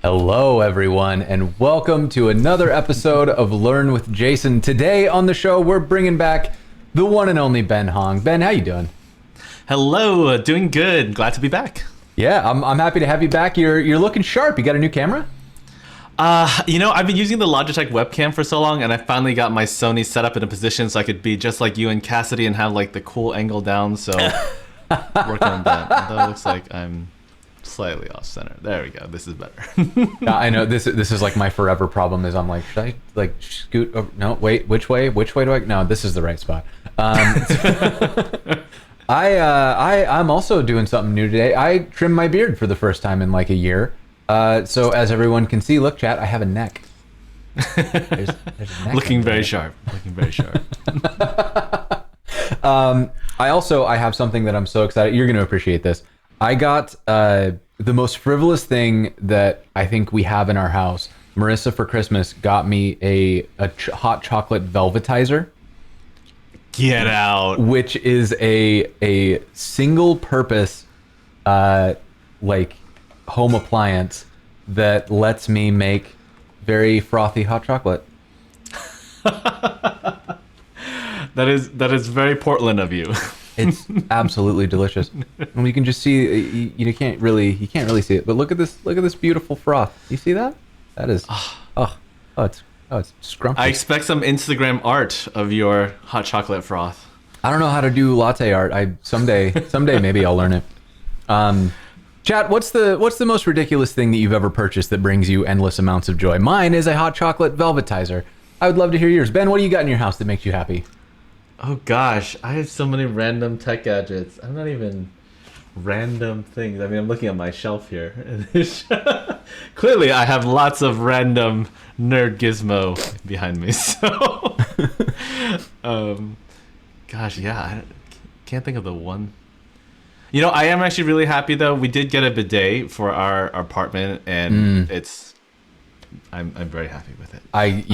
Hello, everyone, and welcome to another episode of Learn with Jason. Today on the show, we're bringing back the one and only Ben Hong. Ben, how you doing? Hello, doing good. Glad to be back. Yeah, I'm happy to have you back. You're looking sharp. You got a new camera? I've been using the Logitech webcam for so long, and I finally got my Sony set up in a position so I could be just like you and Cassidy and have like the cool angle down. So working on that. Although it looks like I'm slightly off center. There we go. This is better. I know this is like my forever problem. Is I'm like, should I like scoot over? No, wait. Which way? Which way do I? No, this is the right spot. I'm also doing something new today. I trimmed my beard for the first time in like a year. So as everyone can see, look, chat, I have a neck. There's a neck Looking very sharp. I have something that I'm so excited. You're going to appreciate this. I got the most frivolous thing that I think we have in our house. Marissa for Christmas got me a hot chocolate velvetizer. Get out. Which is a single purpose like home appliance that lets me make very frothy hot chocolate. That is very Portland of you. It's absolutely delicious. And you can just see you can't really see it, but look at this beautiful froth. You see that? That is it's scrumptious. I expect some Instagram art of your hot chocolate froth. I don't know how to do latte art. Someday maybe I'll learn it. Chat, what's the most ridiculous thing that you've ever purchased that brings you endless amounts of joy? Mine is a hot chocolate velvetizer. I would love to hear yours. Ben, what do you got in your house that makes you happy? Oh gosh, I have so many random tech gadgets. I'm not even random things. I mean, I'm looking at my shelf here. Clearly, I have lots of random nerd gizmo behind me. So, gosh, yeah, I can't think of the one. You know, I am actually really happy though. We did get a bidet for our apartment, and I'm very happy with it. I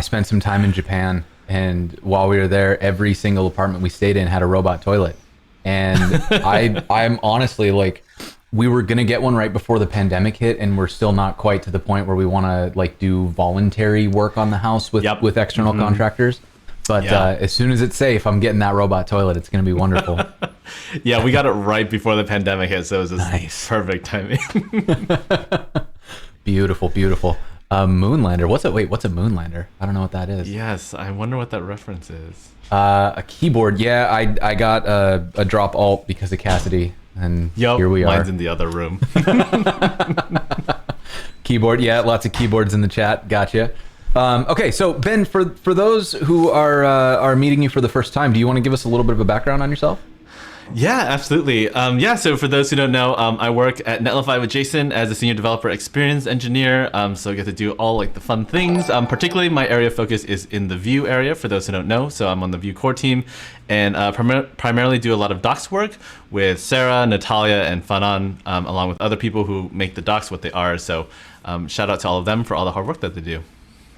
spent some time in Japan, and while we were there, every single apartment we stayed in had a robot toilet. And I'm honestly like, we were gonna get one right before the pandemic hit, and we're still not quite to the point where we want to like do voluntary work on the house with external contractors. But as soon as it's safe, I'm getting that robot toilet. It's gonna be wonderful. Yeah, we got it right before the pandemic hit, so it was just nice. Perfect timing. Beautiful. Moonlander. What's a Moonlander? I don't know what that is. Yes, I wonder what that reference is. A keyboard. Yeah, I got a drop alt because of Cassidy, and here we are. Mine's in the other room. Keyboard. Yeah, lots of keyboards in the chat. Gotcha. Okay, so Ben, for those who are meeting you for the first time, do you want to give us a little bit of a background on yourself? Yeah, absolutely. So for those who don't know, I work at Netlify with Jason as a senior developer experience engineer. So I get to do all like the fun things. Particularly my area of focus is in the Vue area, for those who don't know. So I'm on the Vue core team, and primarily do a lot of docs work with Sarah, Natalia, and Fanan, along with other people who make the docs what they are. So shout out to all of them for all the hard work that they do.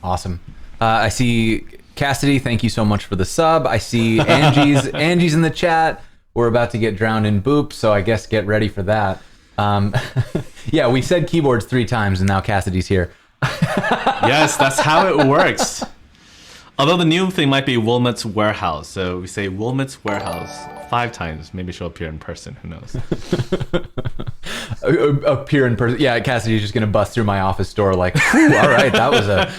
Awesome. I see Cassidy. Thank you so much for the sub. I see Angie's in the chat. We're about to get drowned in boop, so I guess get ready for that. Yeah, we said keyboards 3 times, and now Cassidy's here. Yes, that's how it works. Although the new thing might be Wilmot's Warehouse. So we say Wilmot's Warehouse 5 times. Maybe she'll appear in person. Who knows? Appear in person. Yeah, Cassidy's just going to bust through my office door like, all right, that was a...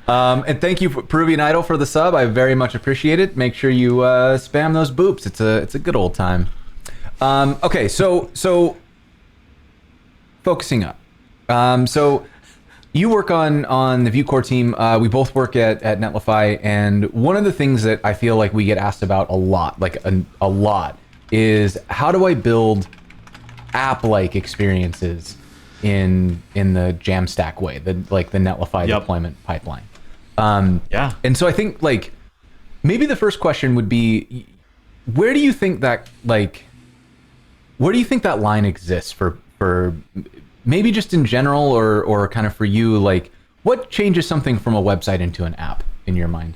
And thank you, Peruvian Idol, for the sub. I very much appreciate it. Make sure you spam those boops. It's a good old time. Okay, so focusing up. So you work on the Vue core team. We both work at Netlify, and one of the things that I feel like we get asked about a lot, is how do I build app-like experiences in the Jamstack way, the Netlify deployment pipeline. And so I think like maybe the first question would be, where do you think that line exists for maybe just in general or kind of for you, like what changes something from a website into an app in your mind?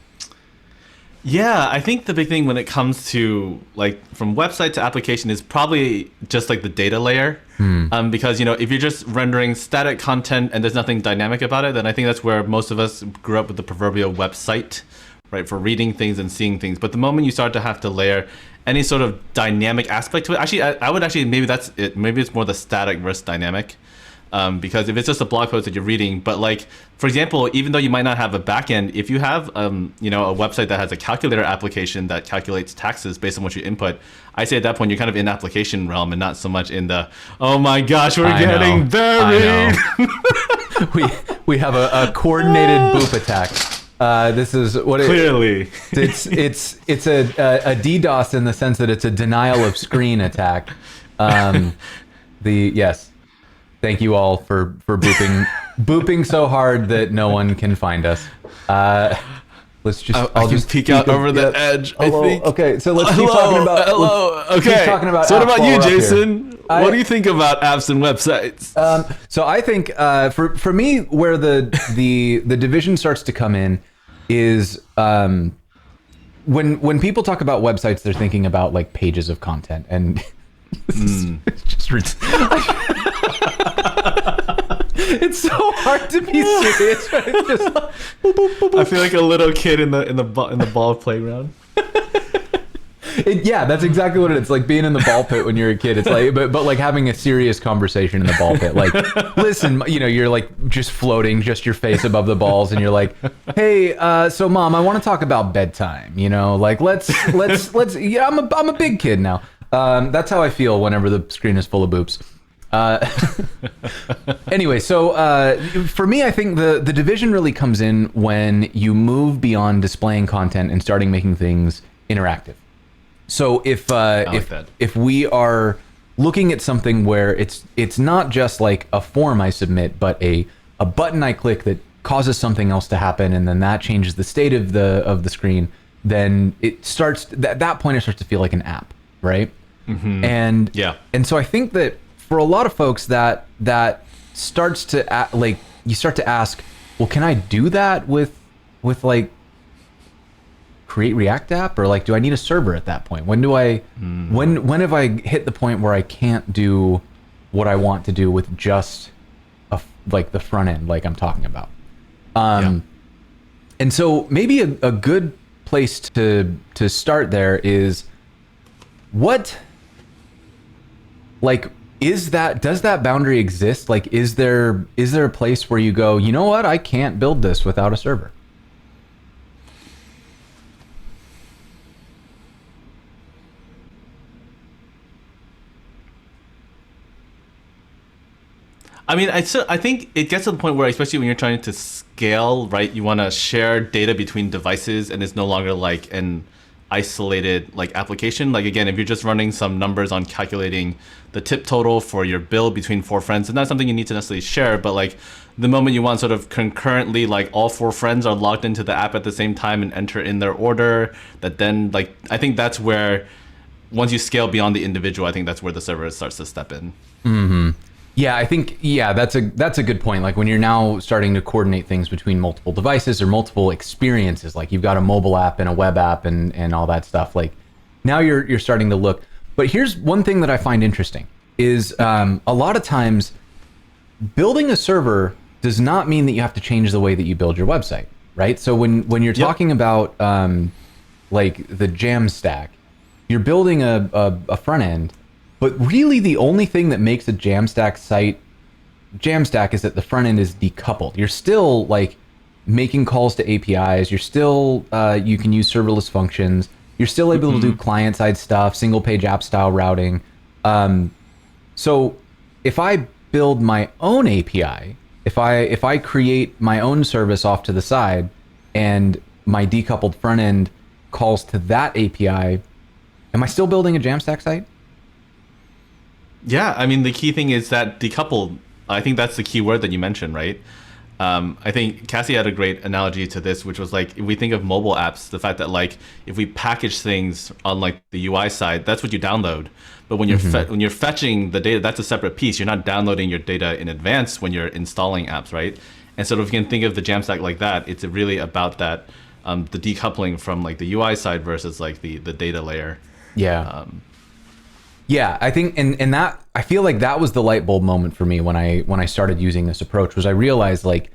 Yeah, I think the big thing when it comes to like from website to application is probably just like the data layer. Because if you're just rendering static content and there's nothing dynamic about it, then I think that's where most of us grew up with the proverbial website, right, for reading things and seeing things. But the moment you start to have to layer any sort of dynamic aspect to it, actually, I would actually maybe that's it. Maybe it's more the static versus dynamic. Because if it's just a blog post that you're reading, but like, for example, even though you might not have a backend, if you have, a website that has a calculator application that calculates taxes based on what you input, I say at that point, you're kind of in application realm and not so much in the, oh my gosh, we're getting buried. we have a coordinated boop attack. This is what clearly it's a DDoS in the sense that it's a denial of screen attack. Yes. Thank you all for booping so hard that no one can find us. Let's just. I'll just peek out over the edge. Hello. I think. Okay, so let's keep talking about. Hello. Okay. Keep talking about so what about you, apps while we're up Jason? here. What do you think about apps and websites? So I think for me, where the division starts to come in is when people talk about websites, they're thinking about like pages of content, and it's just it's so hard to be serious. Right? It's just like, boop, boop, boop, boop. I feel like a little kid in the ball playground. Yeah, that's exactly what it is. It's like being in the ball pit when you're a kid. It's like, but like having a serious conversation in the ball pit. Like, listen, you're like just floating, just your face above the balls, and you're like, hey, so mom, I want to talk about bedtime. Like let's. Yeah, I'm a big kid now. That's how I feel whenever the screen is full of boops. Anyway, so for me, I think the division really comes in when you move beyond displaying content and starting making things interactive. So if we are looking at something where it's not just like a form I submit, but a button I click that causes something else to happen, and then that changes the state of the screen, then it starts at that point it starts to feel like an app, right? Mm-hmm. And so I think that for a lot of folks that starts to like you start to ask, well, can I do that with like create React app, or like do I need a server at that point? When have I hit the point where I can't do what I want to do with just like the front end, like I'm talking about? And so maybe a good place to start there is what, like, does that boundary exist? Like, is there a place where you go, you know what, I can't build this without a server? I mean, I think it gets to the point where, especially when you're trying to scale, right, you want to share data between devices, and it's no longer like an isolated like application. Like, again, if you're just running some numbers on calculating the tip total for your bill between 4 friends, it's not something you need to necessarily share. But like the moment you want sort of concurrently, like all 4 friends are logged into the app at the same time and enter in their order, that then like I think that's where once you scale beyond the individual, I think that's where the server starts to step in. Mm-hmm. Yeah, I think, that's a good point. Like when you're now starting to coordinate things between multiple devices or multiple experiences, like you've got a mobile app and a web app and all that stuff, like now you're starting to look. But here's one thing that I find interesting is a lot of times building a server does not mean that you have to change the way that you build your website, right? So when you're talking about like the Jamstack, you're building a front end. But really, the only thing that makes a Jamstack site Jamstack is that the front end is decoupled. You're still like making calls to APIs. You're still you can use serverless functions. You're still able to do client-side stuff, single-page app style routing. So if I build my own API, if I create my own service off to the side, and my decoupled front end calls to that API, am I still building a Jamstack site? Yeah, I mean, the key thing is that decoupled. I think that's the key word that you mentioned, right? I think Cassie had a great analogy to this, which was like, if we think of mobile apps, the fact that like, if we package things on like the UI side, that's what you download. But when you're when you're fetching the data, that's a separate piece. You're not downloading your data in advance when you're installing apps, right? And so if you can think of the Jamstack like that, it's really about that the decoupling from like the UI side versus like the data layer. Yeah. Yeah, I think, and that, I feel like that was the light bulb moment for me when I started using this approach, was I realized, like,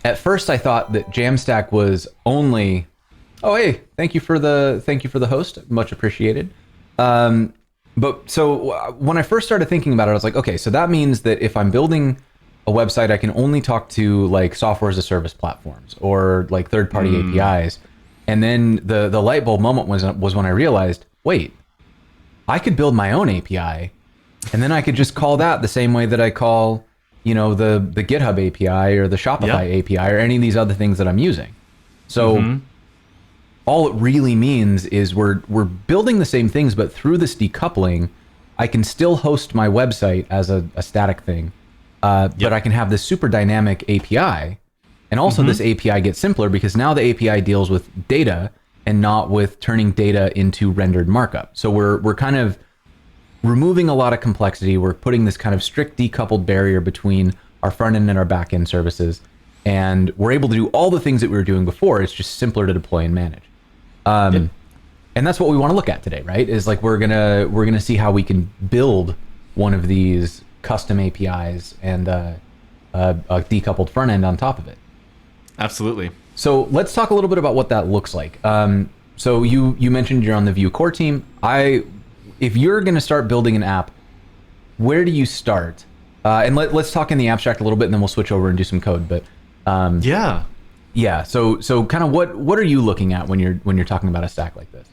at first I thought that Jamstack was only, oh, hey, thank you for the host, much appreciated. But so when I first started thinking about it, I was like, okay, so that means that if I'm building a website, I can only talk to like software as a service platforms or like third-party APIs. And then the light bulb moment was when I realized, wait, I could build my own API, and then I could just call that the same way that I call, you know, the GitHub API or the Shopify API or any of these other things that I'm using. So all it really means is we're building the same things, but through this decoupling, I can still host my website as a static thing, but I can have this super dynamic API. And also this API gets simpler because now the API deals with data and not with turning data into rendered markup. So we're kind of removing a lot of complexity. We're putting this kind of strict decoupled barrier between our front end and our back end services. And we're able to do all the things that we were doing before. It's just simpler to deploy and manage. And that's what we want to look at today, right? Is like we're gonna see how we can build one of these custom APIs and a decoupled front end on top of it. Absolutely. So let's talk a little bit about what that looks like. So you mentioned you're on the Vue core team. If you're going to start building an app, where do you start? And let's talk in the abstract a little bit, and then we'll switch over and do some code. But yeah. So kind of what are you looking at when you're talking about a stack like this?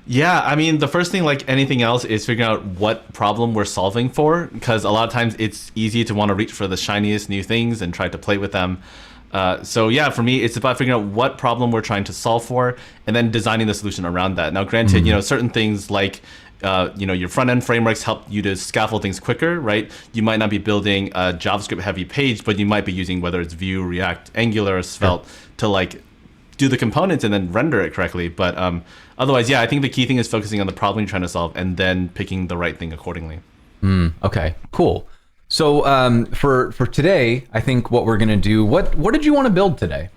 Yeah, I mean, the first thing, like anything else, is figuring out what problem we're solving for, because a lot of times it's easy to want to reach for the shiniest new things and try to play with them. So yeah, for me, it's about figuring out what problem we're trying to solve for, and then designing the solution around that. Now, granted, you know, certain things like you know, your front end frameworks help you to scaffold things quicker, right? You might not be building a JavaScript heavy page, but you might be using whether it's Vue, React, Angular, Svelte to like do the components and then render it correctly. But otherwise, yeah, I think the key thing is focusing on the problem you're trying to solve and then picking the right thing accordingly. Okay, cool. So for today, I think what we're gonna do. What did you want to build today?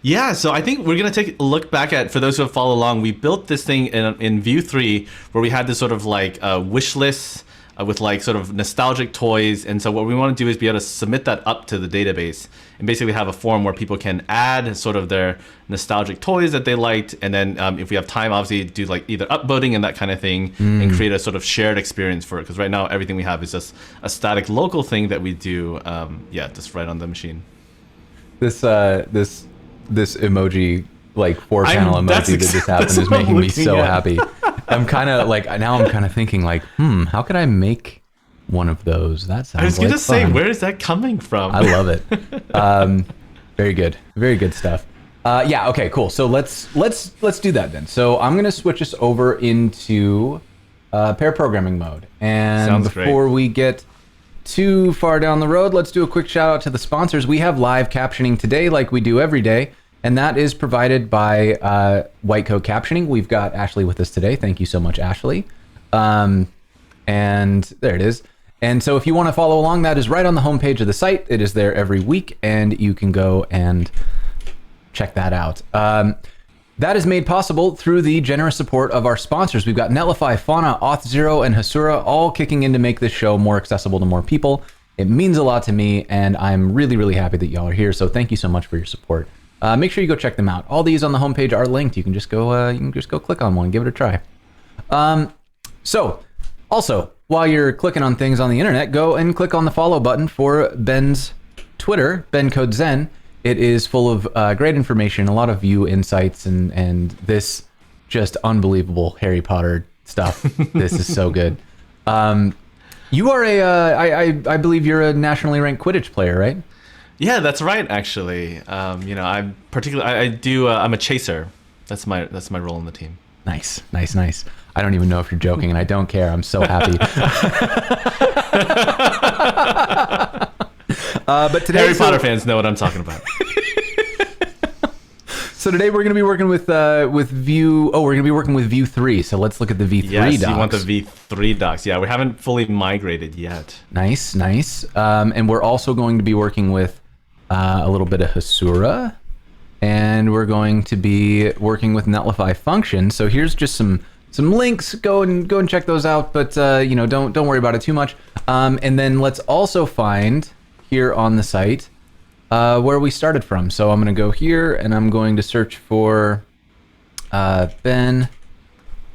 Yeah, so I think we're going to take a look back at, for those who have followed along, we built this thing in Vue 3 where we had this sort of like wish list with like sort of nostalgic toys. And so what we want to do is be able to submit that up to the database and basically have a form where people can add sort of their nostalgic toys that they liked. And then if we have time, obviously do like either upvoting and that kind of thing and create a sort of shared experience for it. Because right now everything we have is just a static local thing that we do, just right on the machine. This emoji, like 4-channel emoji that just happened is making me so happy. I'm kind of thinking like, how could I make one of those? That sounds. I was gonna say, where is that coming from? I love it. Very good stuff. Yeah. Okay. Cool. So let's do that then. So I'm gonna switch us over into pair programming mode, and Sounds before we get too far down the road, let's do a quick shout out to the sponsors. We have live captioning today, like we do every day, and that is provided by White Coat Captioning. We've got Ashley with us today. Thank you so much, Ashley. And there it is. And so if you want to follow along, that is right on the homepage of the site. It is there every week, and you can go and check that out. That is made possible through the generous support of our sponsors. We've got Netlify, Fauna, Auth0, and Hasura all kicking in to make this show more accessible to more people. It means a lot to me, and I'm really, really happy that y'all are here. So thank you so much for your support. Make sure you go check them out. All these on the homepage are linked. You can just go click on one, give it a try. So also, while you're clicking on things on the internet, go and click on the follow button for Ben's Twitter, BenCodeZen. It is full of great information, a lot of Vue insights, and this just unbelievable Harry Potter stuff. This is so good. You are I believe you're a nationally ranked Quidditch player, right? Yeah, that's right. Actually, I'm I'm a chaser. That's my role in the team. Nice. I don't even know if you're joking, and I don't care. I'm so happy. But today, Harry Potter fans know what I'm talking about. So today we're going to be working with Vue. Oh, we're going to be working with Vue 3. So let's look at the V3 docs. Yes, you want the V3 docs. Yeah, we haven't fully migrated yet. Nice. And we're also going to be working with a little bit of Hasura and we're going to be working with Netlify functions. So here's just some links. Go and check those out, but don't worry about it too much. And then let's also find here on the site where we started from. So I'm going to go here and I'm going to search for Ben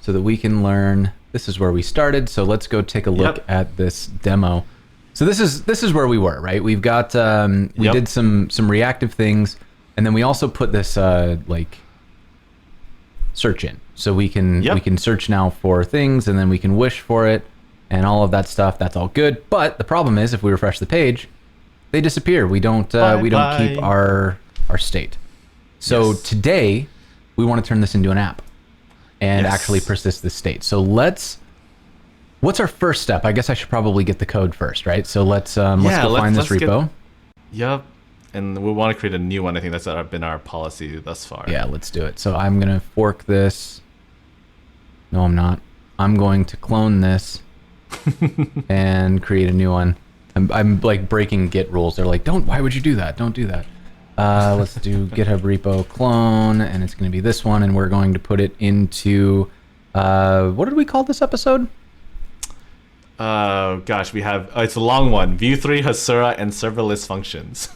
so that we can learn. This is where we started. So let's go take a look at this demo. So this is where we were, right? We've got we did some reactive things, and then we also put this like search in, so we can search now for things, and then we can wish for it, and all of that stuff. That's all good. But the problem is, if we refresh the page, they disappear. We don't keep our state. So today we want to turn this into an app and actually persist this state. So what's our first step? I guess I should probably get the code first, right? So let's go find this repo. And we want to create a new one. I think that's been our policy thus far. Yeah, let's do it. So I'm going to fork this. No, I'm not. I'm going to clone this and create a new one. I'm like breaking Git rules. They're like, why would you do that? Don't do that. Let's do GitHub repo clone, and it's going to be this one, and we're going to put it into, what did we call this episode? Gosh, we have, it's a long one. View 3, Hasura, and serverless functions.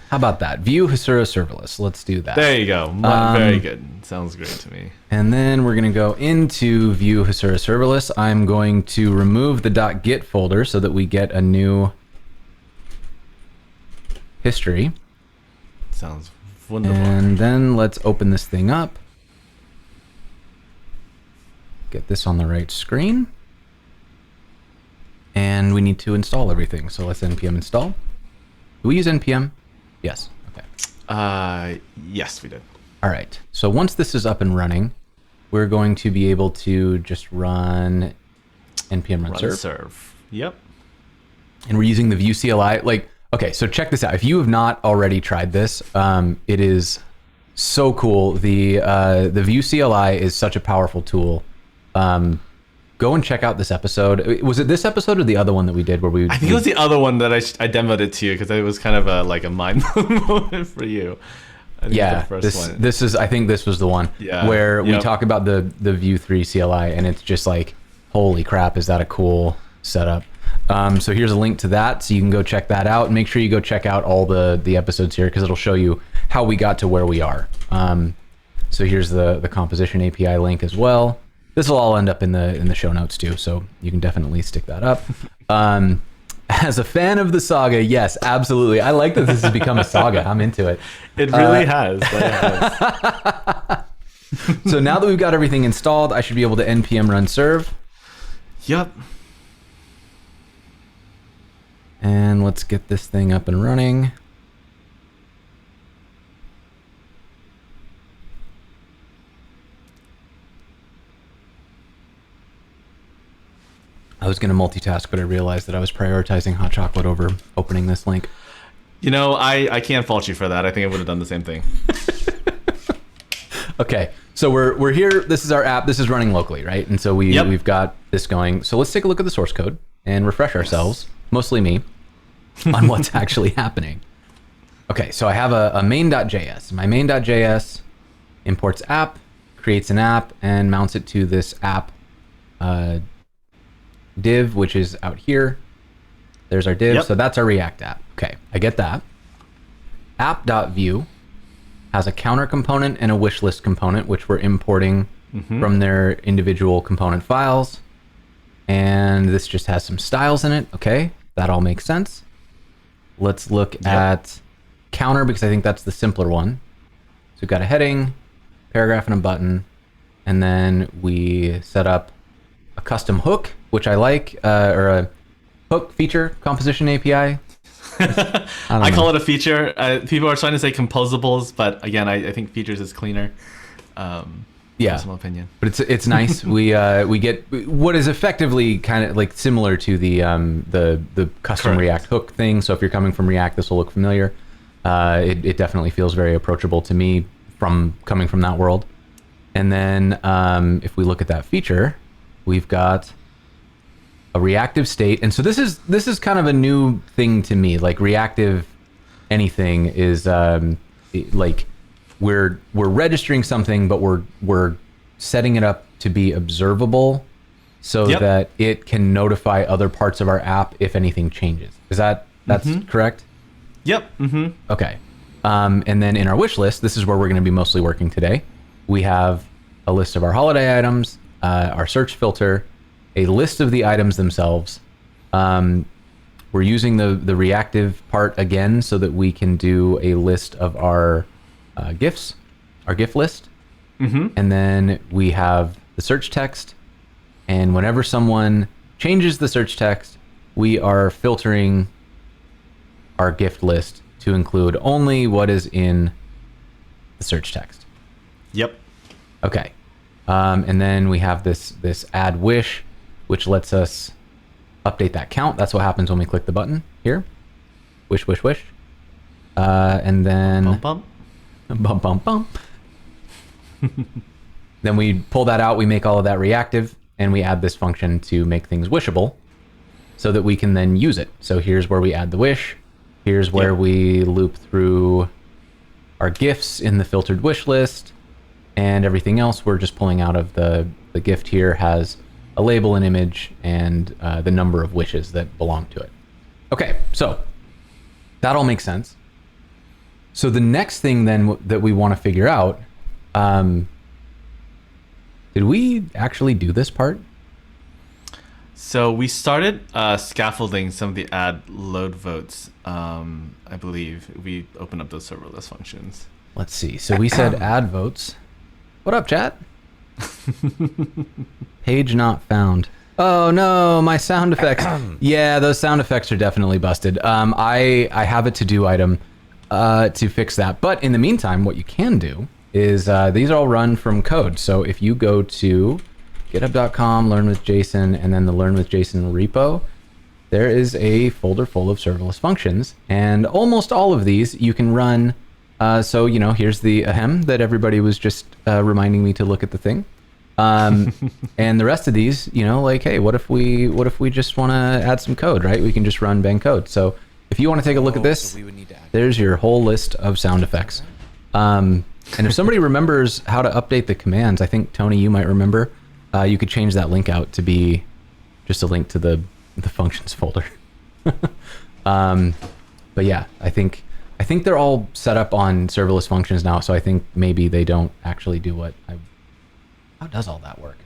How about that? View, Hasura, serverless. Let's do that. There you go. Very good. Sounds great to me. And then we're going to go into View, Hasura, serverless. I'm going to remove the .git folder so that we get a new history. Sounds wonderful. And then let's open this thing up. Get this on the right screen. And we need to install everything. So let's npm install. Do we use npm? Yes. Okay. Yes, we did. All right. So once this is up and running, we're going to be able to just run npm run serve. Yep. And we're using the Vue CLI. Okay, so check this out. If you have not already tried this, it is so cool. The Vue CLI is such a powerful tool. Go and check out this episode. Was it this episode or the other one that we did where we? I think it was the other one that I demoed it to you because it was kind of a mind moment for you. Yeah, this is. I think this was the one where we talk about the Vue 3 CLI, and it's just like, holy crap, is that a cool setup? So here's a link to that, so you can go check that out. And make sure you go check out all the episodes here because it'll show you how we got to where we are. So here's the composition API link as well. This will all end up in the show notes too, so you can definitely stick that up. As a fan of the saga, yes, absolutely. I like that this has become a saga. I'm into it. It really has. So now that we've got everything installed, I should be able to npm run serve. Yep. And let's get this thing up and running. I was going to multitask, but I realized that I was prioritizing hot chocolate over opening this link. I can't fault you for that. I think I would have done the same thing. Okay, so we're here. This is our app. This is running locally, right? And so we've got this going. So let's take a look at the source code and refresh ourselves, mostly me, on what's actually happening. Okay, so I have a main.js. My main.js imports app, creates an app, and mounts it to this app div, which is out here. There's our div. So that's our React app. Okay, I get that. App.view has a counter component and a wish list component, which we're importing from their individual component files. And this just has some styles in it. Okay, that all makes sense. Let's look at counter because I think that's the simpler one. So we've got a heading, paragraph, and a button. And then we set up a custom hook, which I like, or a hook feature composition API. I call it a feature. People are trying to say composables, but again, I think features is cleaner. Personal opinion. But it's nice. We get what is effectively kind of like similar to the custom React hook thing. So if you're coming from React, this will look familiar. It definitely feels very approachable to me coming from that world. And then if we look at that feature, we've got a reactive state. And so this is kind of a new thing to me. Like reactive anything is like we're registering something, but we're setting it up to be observable so that it can notify other parts of our app if anything changes. That's correct? Yep. Okay. And then in our wish list, this is where we're going to be mostly working today. We have a list of our holiday items, our search filter, a list of the items themselves. We're using the reactive part again so that we can do a list of our GIFs, our GIF list. And then we have the search text. And whenever someone changes the search text, we are filtering our gift list to include only what is in the search text. Yep. Okay. And then we have this add wish, which lets us update that count. That's what happens when we click the button here. Wish, wish, wish. And then... Bump. Bump, bump, bump. Then we pull that out, we make all of that reactive, and we add this function to make things wishable so that we can then use it. So here's where we add the wish. Here's where we loop through our GIFs in the filtered wish list, and everything else we're just pulling out of the gift here has a label, an image, and the number of wishes that belong to it. Okay, so that all makes sense. So the next thing then that we want to figure out, did we actually do this part? So we started scaffolding some of the add load votes, I believe. We opened up those serverless functions. Let's see. So we said add votes. What up, chat? Page not found. Oh no, my sound effects. Yeah, those sound effects are definitely busted. I have a to-do item to fix that. But in the meantime, what you can do is these all run from code. So if you go to github.com, learn with Jason, and then the learn with Jason repo, there is a folder full of serverless functions. And almost all of these you can run. So, here's the ahem that everybody was just reminding me to look at the thing. And the rest of these, hey, what if we just want to add some code, right? We can just run bang code. So if you want to take a look at this, there's your whole list of sound effects. And if somebody remembers how to update the commands, I think, Tony, you might remember, you could change that link out to be just a link to the functions folder. But yeah, I think they're all set up on serverless functions now, so I think maybe they don't actually do how does all that work?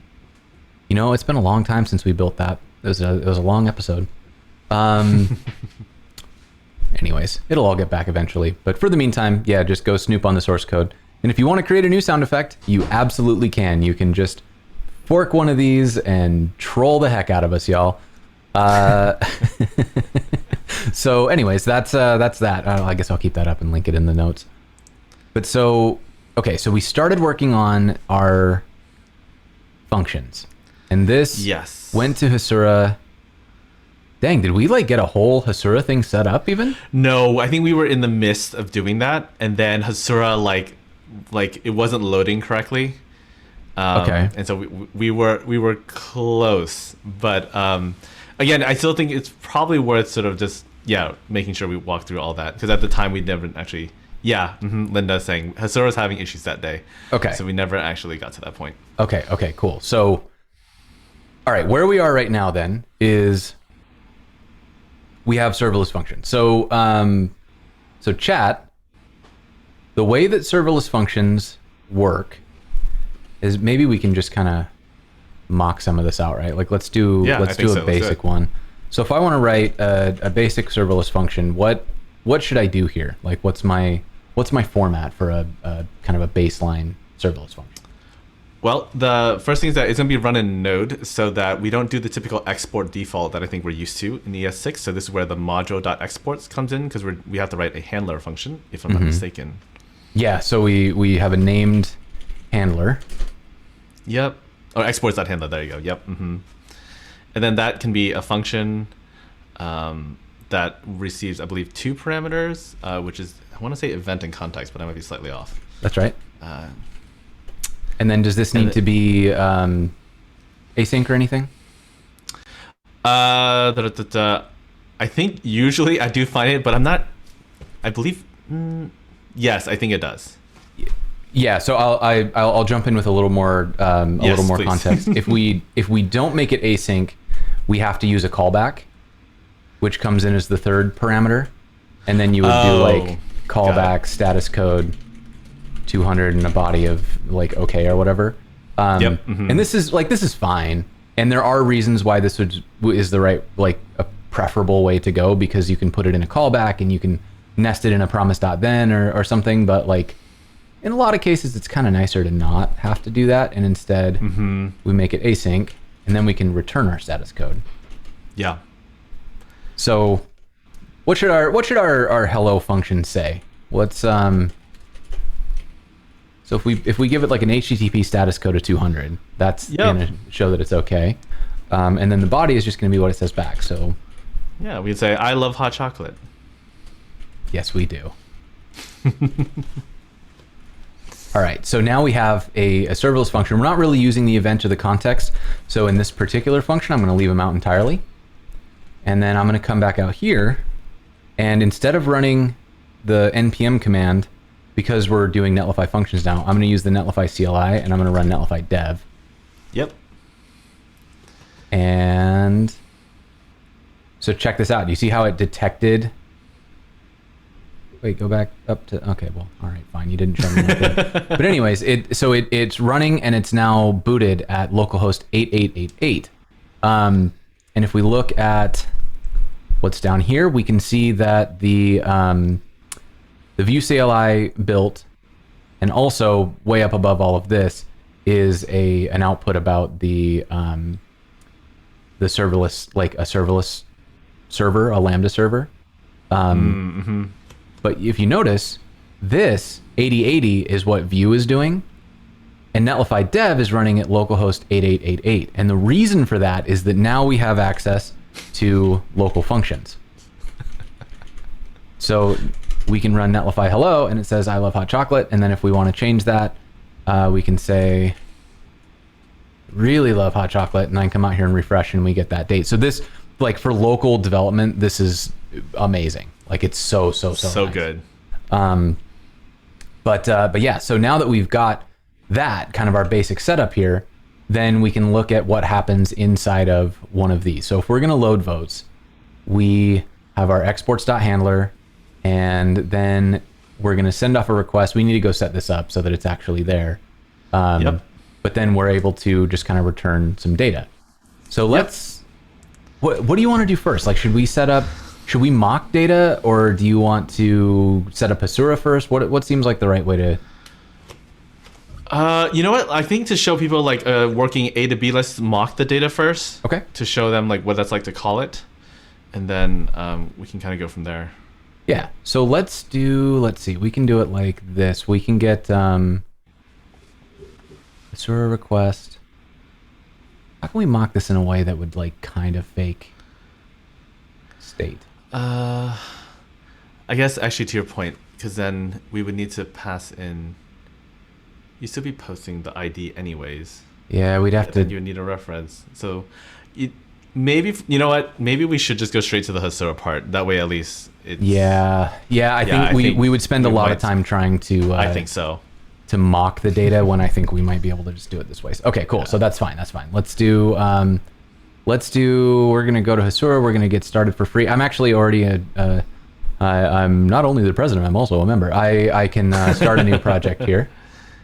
It's been a long time since we built that. It was a long episode. Anyways, it'll all get back eventually. But for the meantime, yeah, just go snoop on the source code. And if you want to create a new sound effect, you absolutely can. You can just fork one of these and troll the heck out of us, y'all. So anyways, that's that. I guess I'll keep that up and link it in the notes. But okay, so we started working on our functions. And this went to Hasura. Dang, did we get a whole Hasura thing set up even? No, I think we were in the midst of doing that, and then Hasura like it wasn't loading correctly. Okay. And so we were close, but again, I still think it's probably worth sort of just making sure we walk through all that, because at the time we never actually Linda saying Hasura was having issues that day. Okay. So we never actually got to that point. Okay, cool. So all right, where we are right now then is we have serverless functions. So so chat, the way that serverless functions work is maybe we can just kind of mock some of this out, right? Let's do a basic one. So if I want to write a basic serverless function, what should I do here? What's my format for a kind of a baseline serverless function? Well, the first thing is that it's going to be run in Node, so that we don't do the typical export default that I think we're used to in ES6. So this is where the module.exports comes in, because we have to write a handler function, if I'm not mistaken. Yeah, so we have a named handler. Yep. Or exports.handler, there you go. Yep. And then that can be a function that receives, I believe, 2 parameters, which is, I want to say event and context, but I might be slightly off. That's right. And then does this need to be async or anything? I think usually I do find it, but I'm not, I believe, Yes, I think it does. Yeah, so I'll jump in with a little more Please. context. If we don't make it async, we have to use a callback, which comes in as the third parameter, and then you would do like callback status code 200 and a body of like okay or whatever. And this is fine, and there are reasons why this is the right, like, a preferable way to go, because you can put it in a callback and you can nest it in a promise.then or something, but like in a lot of cases it's kind of nicer to not have to do that, and instead we make it async, and then we can return our status code. Yeah. So what should our hello function say? What's so if we give it like an HTTP status code of 200, that's gonna show that it's okay, and then the body is just gonna be what it says back. So yeah, we'd say I love hot chocolate. Yes, we do. All right, so now we have a serverless function. We're not really using the event or the context. So in this particular function, I'm going to leave them out entirely. And then I'm going to come back out here. And instead of running the npm command, because we're doing netlify functions now, I'm going to use the netlify CLI, and I'm going to run netlify dev. Yep. And so check this out. Do you see how it detected? Wait, go back up to, okay, well, all right, fine. You didn't show me that. But anyways, it's running, and it's now booted at localhost 8888. And if we look at what's down here, we can see that the view CLI built, and also way up above all of this is an output about the serverless, like a serverless server, a Lambda server. But if you notice, this 8080 is what Vue is doing, and Netlify Dev is running at localhost 8888. And the reason for that is that now we have access to local functions. So we can run Netlify hello, and it says I love hot chocolate. And then if we want to change that, we can say really love hot chocolate, and then come out here and refresh, and we get that date. So this, like, for local development, this is amazing. Like, it's so nice. Good. But yeah, so now that we've got that kind of our basic setup here, then we can look at what happens inside of one of these. So if we're going to load votes, we have our exports.handler, and then we're going to send off a request. We need to go set this up so that it's actually there. But then we're able to just kind of return some data. So let's, what do you want to do first? Like, should we mock data, or do you want to set up Hasura first? What seems like the right way to? You know what? I think to show people like working A to B, let's mock the data first. Okay. To show them like what that's like to call it, and then we can kind of go from there. Yeah. So let's see. We can do it like this. We can get Hasura request. How can we mock this in a way that would like kind of fake state? I guess actually to your point, because then we would need to pass in. You still be posting the ID anyways. Yeah, we'd have to. You would need a reference. So, maybe you know what? Maybe we should just go straight to the Hasura part. That way, at least. It's, I think we would spend a lot of time trying to. I think so. To mock the data, when I think we might be able to just do it this way. Okay, cool. Yeah. So that's fine. Let's do. We're gonna go to Hasura. We're gonna get started for free. I'm actually already I'm not only the president, I'm also a member. I can start a new project here,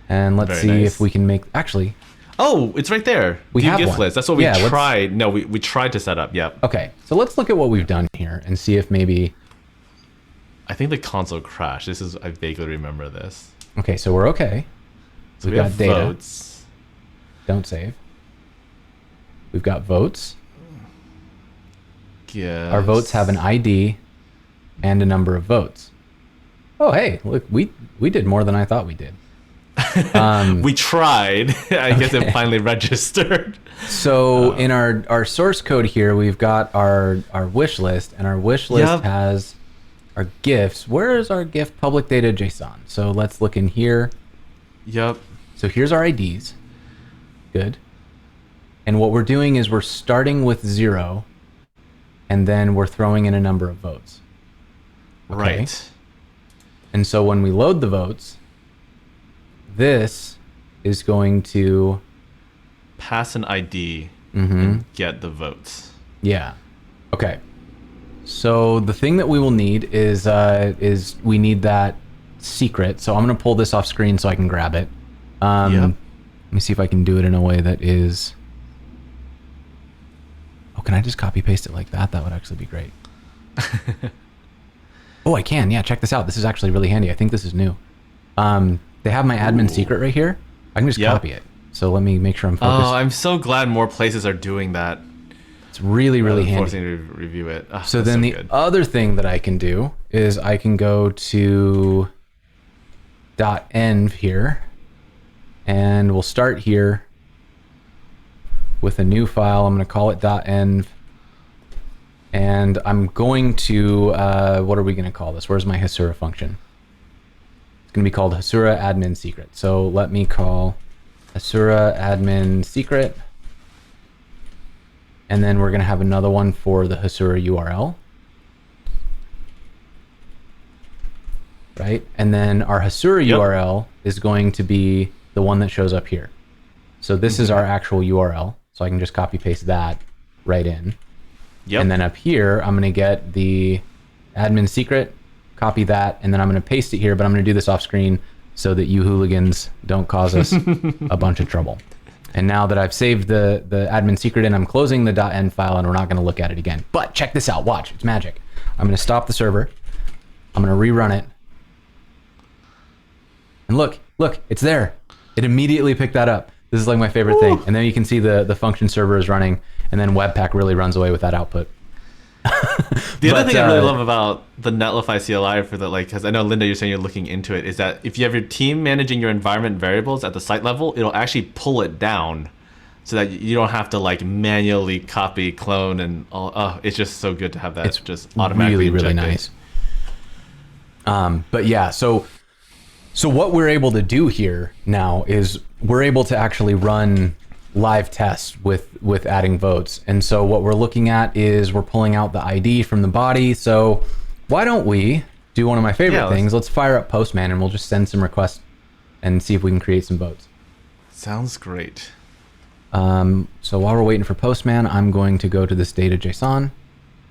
and let's see if we can make. Actually, oh, it's right there. We have gift one. list. That's what we tried. No, we tried to set up. Yep. Okay, so let's look at what we've done here and see if maybe. I think the console crashed. I vaguely remember this. Okay, so we're okay. So we've got data. Votes. Don't save. We've got votes. Yes. Our votes have an ID and a number of votes. Oh, hey, look, we did more than I thought we did. We tried. I guess it finally registered. So in our source code here, we've got our wish list, and our wish list has our gifts. Where is our gift public data JSON? So let's look in here. Yep. So here's our IDs. Good. And what we're doing is we're starting with 0, and then we're throwing in a number of votes. Okay. Right. And so when we load the votes, this is going to pass an ID and get the votes. Yeah. Okay. So the thing that we will need is we need that secret. So I'm gonna pull this off screen so I can grab it. Let me see if I can do it in a way that is. Oh, can I just copy paste it like that? That would actually be great. Oh, I can. Yeah, check this out. This is actually really handy. I think this is new. They have my admin secret right here. I can just copy it. So let me make sure I'm focused. Oh, I'm so glad more places are doing that. It's really, really handy. Forcing to review it. Oh, so then the other thing that I can do is I can go to .env here, and we'll start here with a new file. I'm going to call it .env, and I'm going to, what are we going to call this? Where's my Hasura function? It's going to be called Hasura admin secret. So let me call Hasura admin secret. And then we're going to have another one for the Hasura URL. Right? And then our Hasura URL is going to be the one that shows up here. So this is our actual URL. So I can just copy paste that right in. And then up here, I'm going to get the admin secret, copy that, and then I'm going to paste it here, but I'm going to do this off screen so that you hooligans don't cause us a bunch of trouble. And now that I've saved the admin secret in, I'm closing the .env file and we're not going to look at it again. But check this out. Watch. It's magic. I'm going to stop the server. I'm going to rerun it. And look, it's there. It immediately picked that up. This is like my favorite thing. And then you can see the function server is running, and then Webpack really runs away with that output. The other thing I really love about the Netlify CLI for the, like, because I know, Linda, you're saying you're looking into it, is that if you have your team managing your environment variables at the site level, it'll actually pull it down so that you don't have to like manually copy, clone, and all. Oh, it's just so good to have that. It's just automatically really injected. Nice. But yeah, so what we're able to do here now is we're able to actually run live tests with adding votes. And so what we're looking at is we're pulling out the ID from the body. So why don't we do one of my favorite things? Let's fire up Postman and we'll just send some requests and see if we can create some votes. Sounds great. So while we're waiting for Postman, I'm going to go to this data.json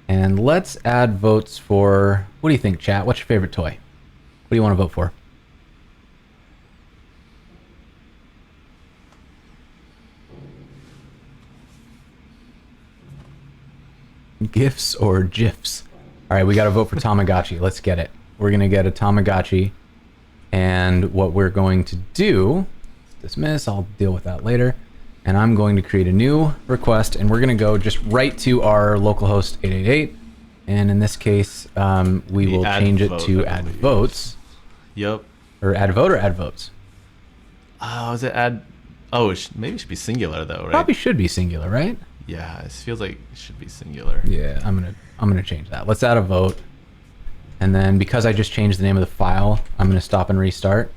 and let's add votes for, what do you think, chat? What's your favorite toy? What do you want to vote for? GIFs or GIFs? All right, we got to vote for Tamagotchi. Let's get it. We're going to get a Tamagotchi. And what we're going to do, dismiss, I'll deal with that later. And I'm going to create a new request, and we're going to go just right to our localhost 888. And in this case, we will change it to add votes. Yep. Or add vote or add votes? Oh, is it add? Oh, maybe it should be singular though, right? Probably should be singular, right? Yeah, it feels like it should be singular. Yeah, I'm gonna change that. Let's add a vote, and then because I just changed the name of the file, I'm gonna stop and restart.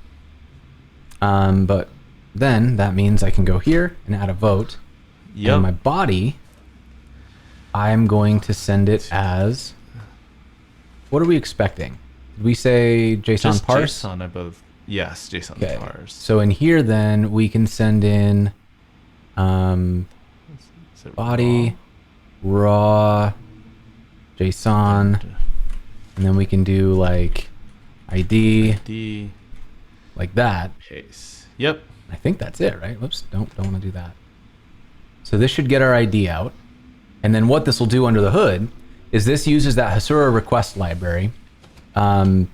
But then that means I can go here and add a vote. Yep. And my body, I'm going to send it as. What are we expecting? Did we say JSON Just parse? JSON above. Yes, JSON parse. So in here, then we can send in. Body, raw, JSON, and then we can do like ID, like that. Paste. Yep. I think that's it, right? Whoops, don't want to do that. So this should get our ID out, and then what this will do under the hood is this uses that Hasura request library, and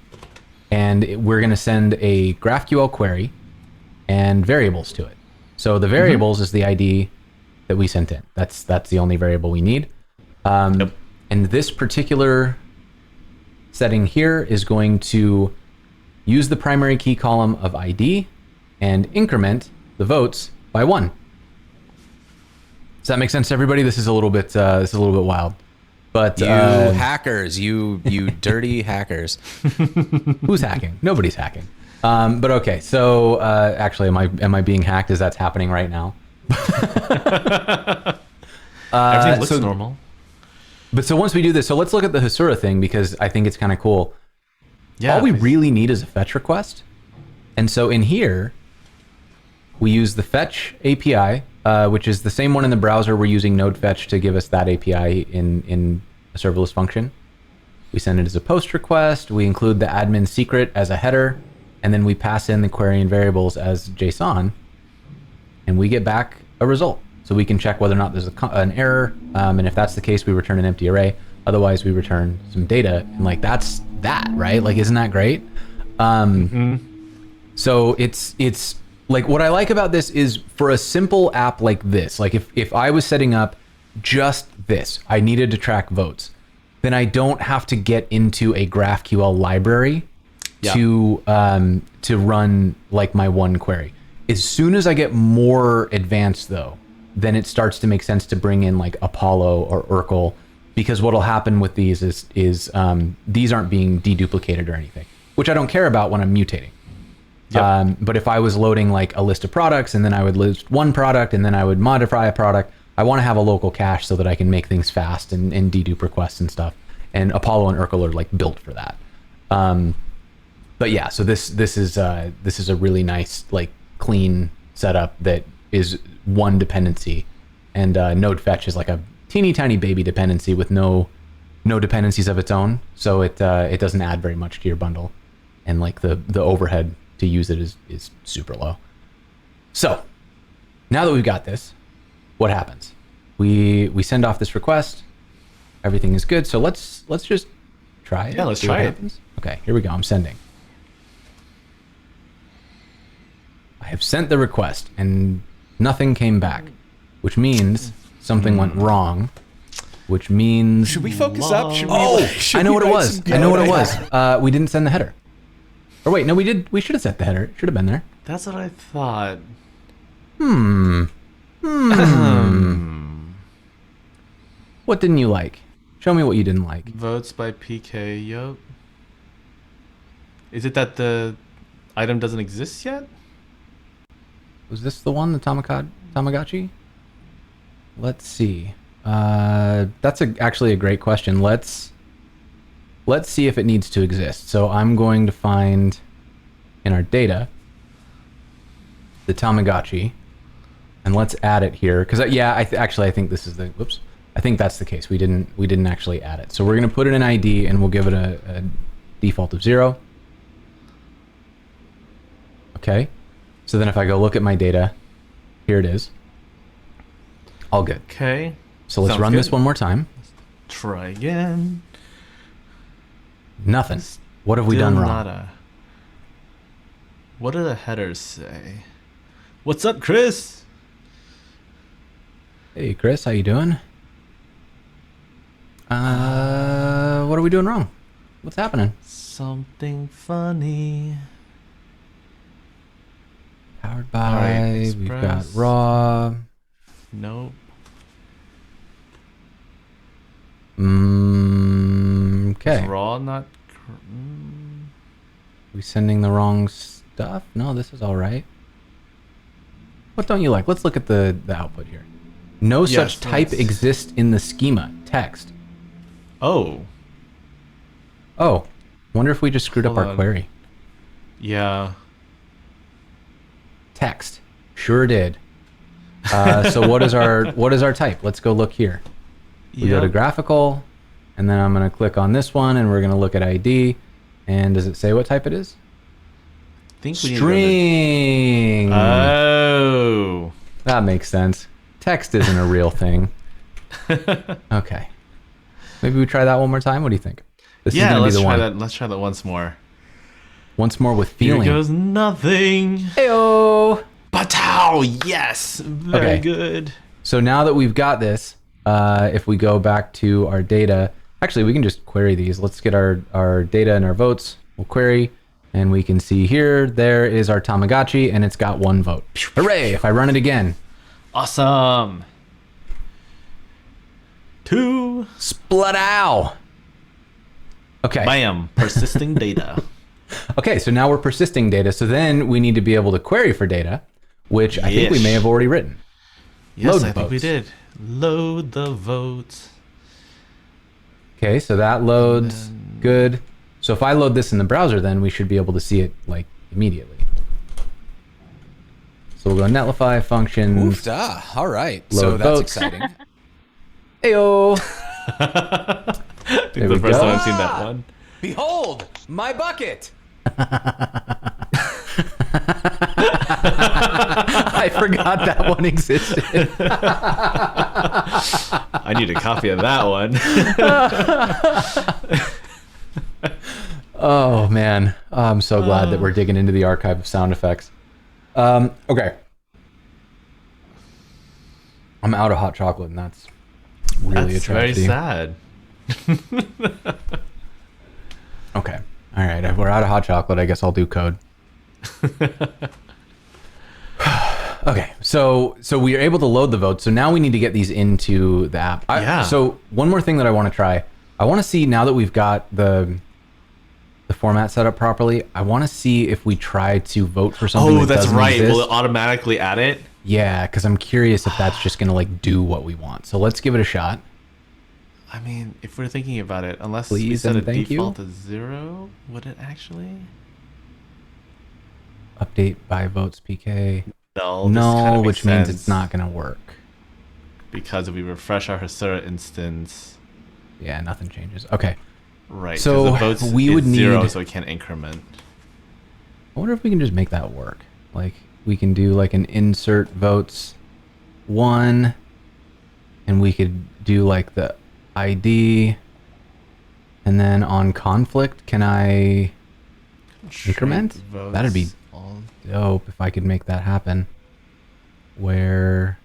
we're going to send a GraphQL query and variables to it. So the variables is the ID that we sent in. That's the only variable we need. And this particular setting here is going to use the primary key column of ID and increment the votes by 1. Does that make sense to everybody? This is a little bit wild. But you hackers, you dirty hackers. Who's hacking? Nobody's hacking. But okay, so actually, am I being hacked? As that's happening right now? Everything looks normal. But so once we do this, so let's look at the Hasura thing because I think it's kind of cool. Yeah. all we please. really need is a fetch request. And so in here, we use the fetch API, which is the same one in the browser. We're using node fetch to give us that API in a serverless function. We send it as a post request. We include the admin secret as a header, and then we pass in the query and variables as JSON, and we get back a result. So we can check whether or not there's an error, and if that's the case, we return an empty array. Otherwise, we return some data, and like that's that, right? Like, isn't that great? So it's like, what I like about this is, for a simple app like this, like if I was setting up just this, I needed to track votes, then I don't have to get into a GraphQL library to run like my one query. As soon as I get more advanced though, then it starts to make sense to bring in like Apollo or Urkel, because what'll happen with these is these aren't being deduplicated or anything, which I don't care about when I'm mutating. Yep. But if I was loading like a list of products, and then I would list one product, and then I would modify a product, I want to have a local cache so that I can make things fast and dedupe requests and stuff. And Apollo and Urkel are like built for that. But yeah, so this is a really nice, like, clean setup that is one dependency, and node fetch is like a teeny tiny baby dependency with no dependencies of its own. So it doesn't add very much to your bundle, and like the overhead to use it is super low. So now that we've got this, what happens? We send off this request. Everything is good. So let's just try it. Yeah, let's see what try it. happens. Okay, here we go. I'm sending. I have sent the request and nothing came back, which means something went wrong, which means... Should we focus up? Should we, Oh, should I know we what it write was. some I know what it code? was. We didn't send the header. Or wait, no, we did. We should have set the header. It should have been there. That's what I thought. What didn't you like? Show me what you didn't like. Votes by PK. Yup. Is it that the item doesn't exist yet? Was this the one, the Tamagotchi? Let's see. That's actually a great question. Let's see if it needs to exist. So I'm going to find in our data the Tamagotchi, and let's add it here, because I think this is the whoops. I think that's the case. We didn't actually add it. So we're gonna put in an ID, and we'll give it a default of 0. Okay. So then if I go look at my data, here it is. All good. Okay. So let's Sounds run good. this one more time. Try again. Nothing. What have we Still done wrong? nada. What do the headers say? What's up, Chris? Hey, Chris, how you doing? What are we doing wrong? What's happening? Something funny. Powered by, Alright, we've got Express. raw. Nope. Okay. Is raw not... We sending the wrong stuff? No, this is all right. What don't you like? Let's look at the output here. No Yes, such type let's- exists in the schema. Text. Oh. Oh, wonder if we just screwed up Hold our on. query. Yeah. Text. Sure did. So what is our type? Let's go look here. We go to Yep. graphical, and then I'm going to click on this one, and we're going to look at ID. And does it say what type it is? Think we need to go String. Oh. That makes sense. Text isn't a real thing. Okay. Maybe we try that one more time. What do you think? This is Yeah, gonna let's be the try one. that. Let's try that once more. Once more with Here feeling. goes nothing. Heyo. Patow! Yes! Very Okay. good. So now that we've got this, if we go back to our data, actually we can just query these. Let's get our data and our votes. We'll query, and we can see here, there is our Tamagotchi, and it's got 1 vote. Hooray! If I run it again. Awesome. 2. Splat-ow! Okay. Bam. Persisting data. Okay, so now we're persisting data. So then we need to be able to query for data, which I think we Yes. may have already written. Yes, Load I think we votes. did. Load the votes. Okay, so that loads. Good. So So if I load this in the browser, then we should be able to see it like immediately. So we'll go Netlify functions. Oof, all right. Load So that's votes. exciting. Heyo. I think There the we first go. time I've seen that one. Behold, my bucket. I forgot that one existed. I need a copy of that one. Oh man, I'm so glad that we're digging into the archive of sound effects. Okay. I'm out of hot chocolate, and that's really That's very attractive. sad. Okay. All right. If we're out of hot chocolate, I guess I'll do code. Okay. So we are able to load the votes. So now we need to get these into the app. Yeah. So one more thing that I want to try. I want to see, now that we've got the format set up properly, I want to see if we try to vote for something Oh, that that's doesn't right. exist. Will it automatically add it? Yeah, because I'm curious if that's just gonna like do what we want. So let's give it a shot. I mean, if we're thinking about it, unless we Please set a and thank you. default to 0, would it actually? Update by votes PK. No, this No, kinda makes which means sense, it's not gonna work. because if we refresh our Hasura instance, Yeah, nothing changes. Okay. right? 'cause So the votes we is would 0, need- so we can't increment. I wonder if we can just make that work. Like we can do like an insert votes 1, and we could do like the ID, and then on conflict, can I increment? Votes That'd be all dope if I could make that happen. Where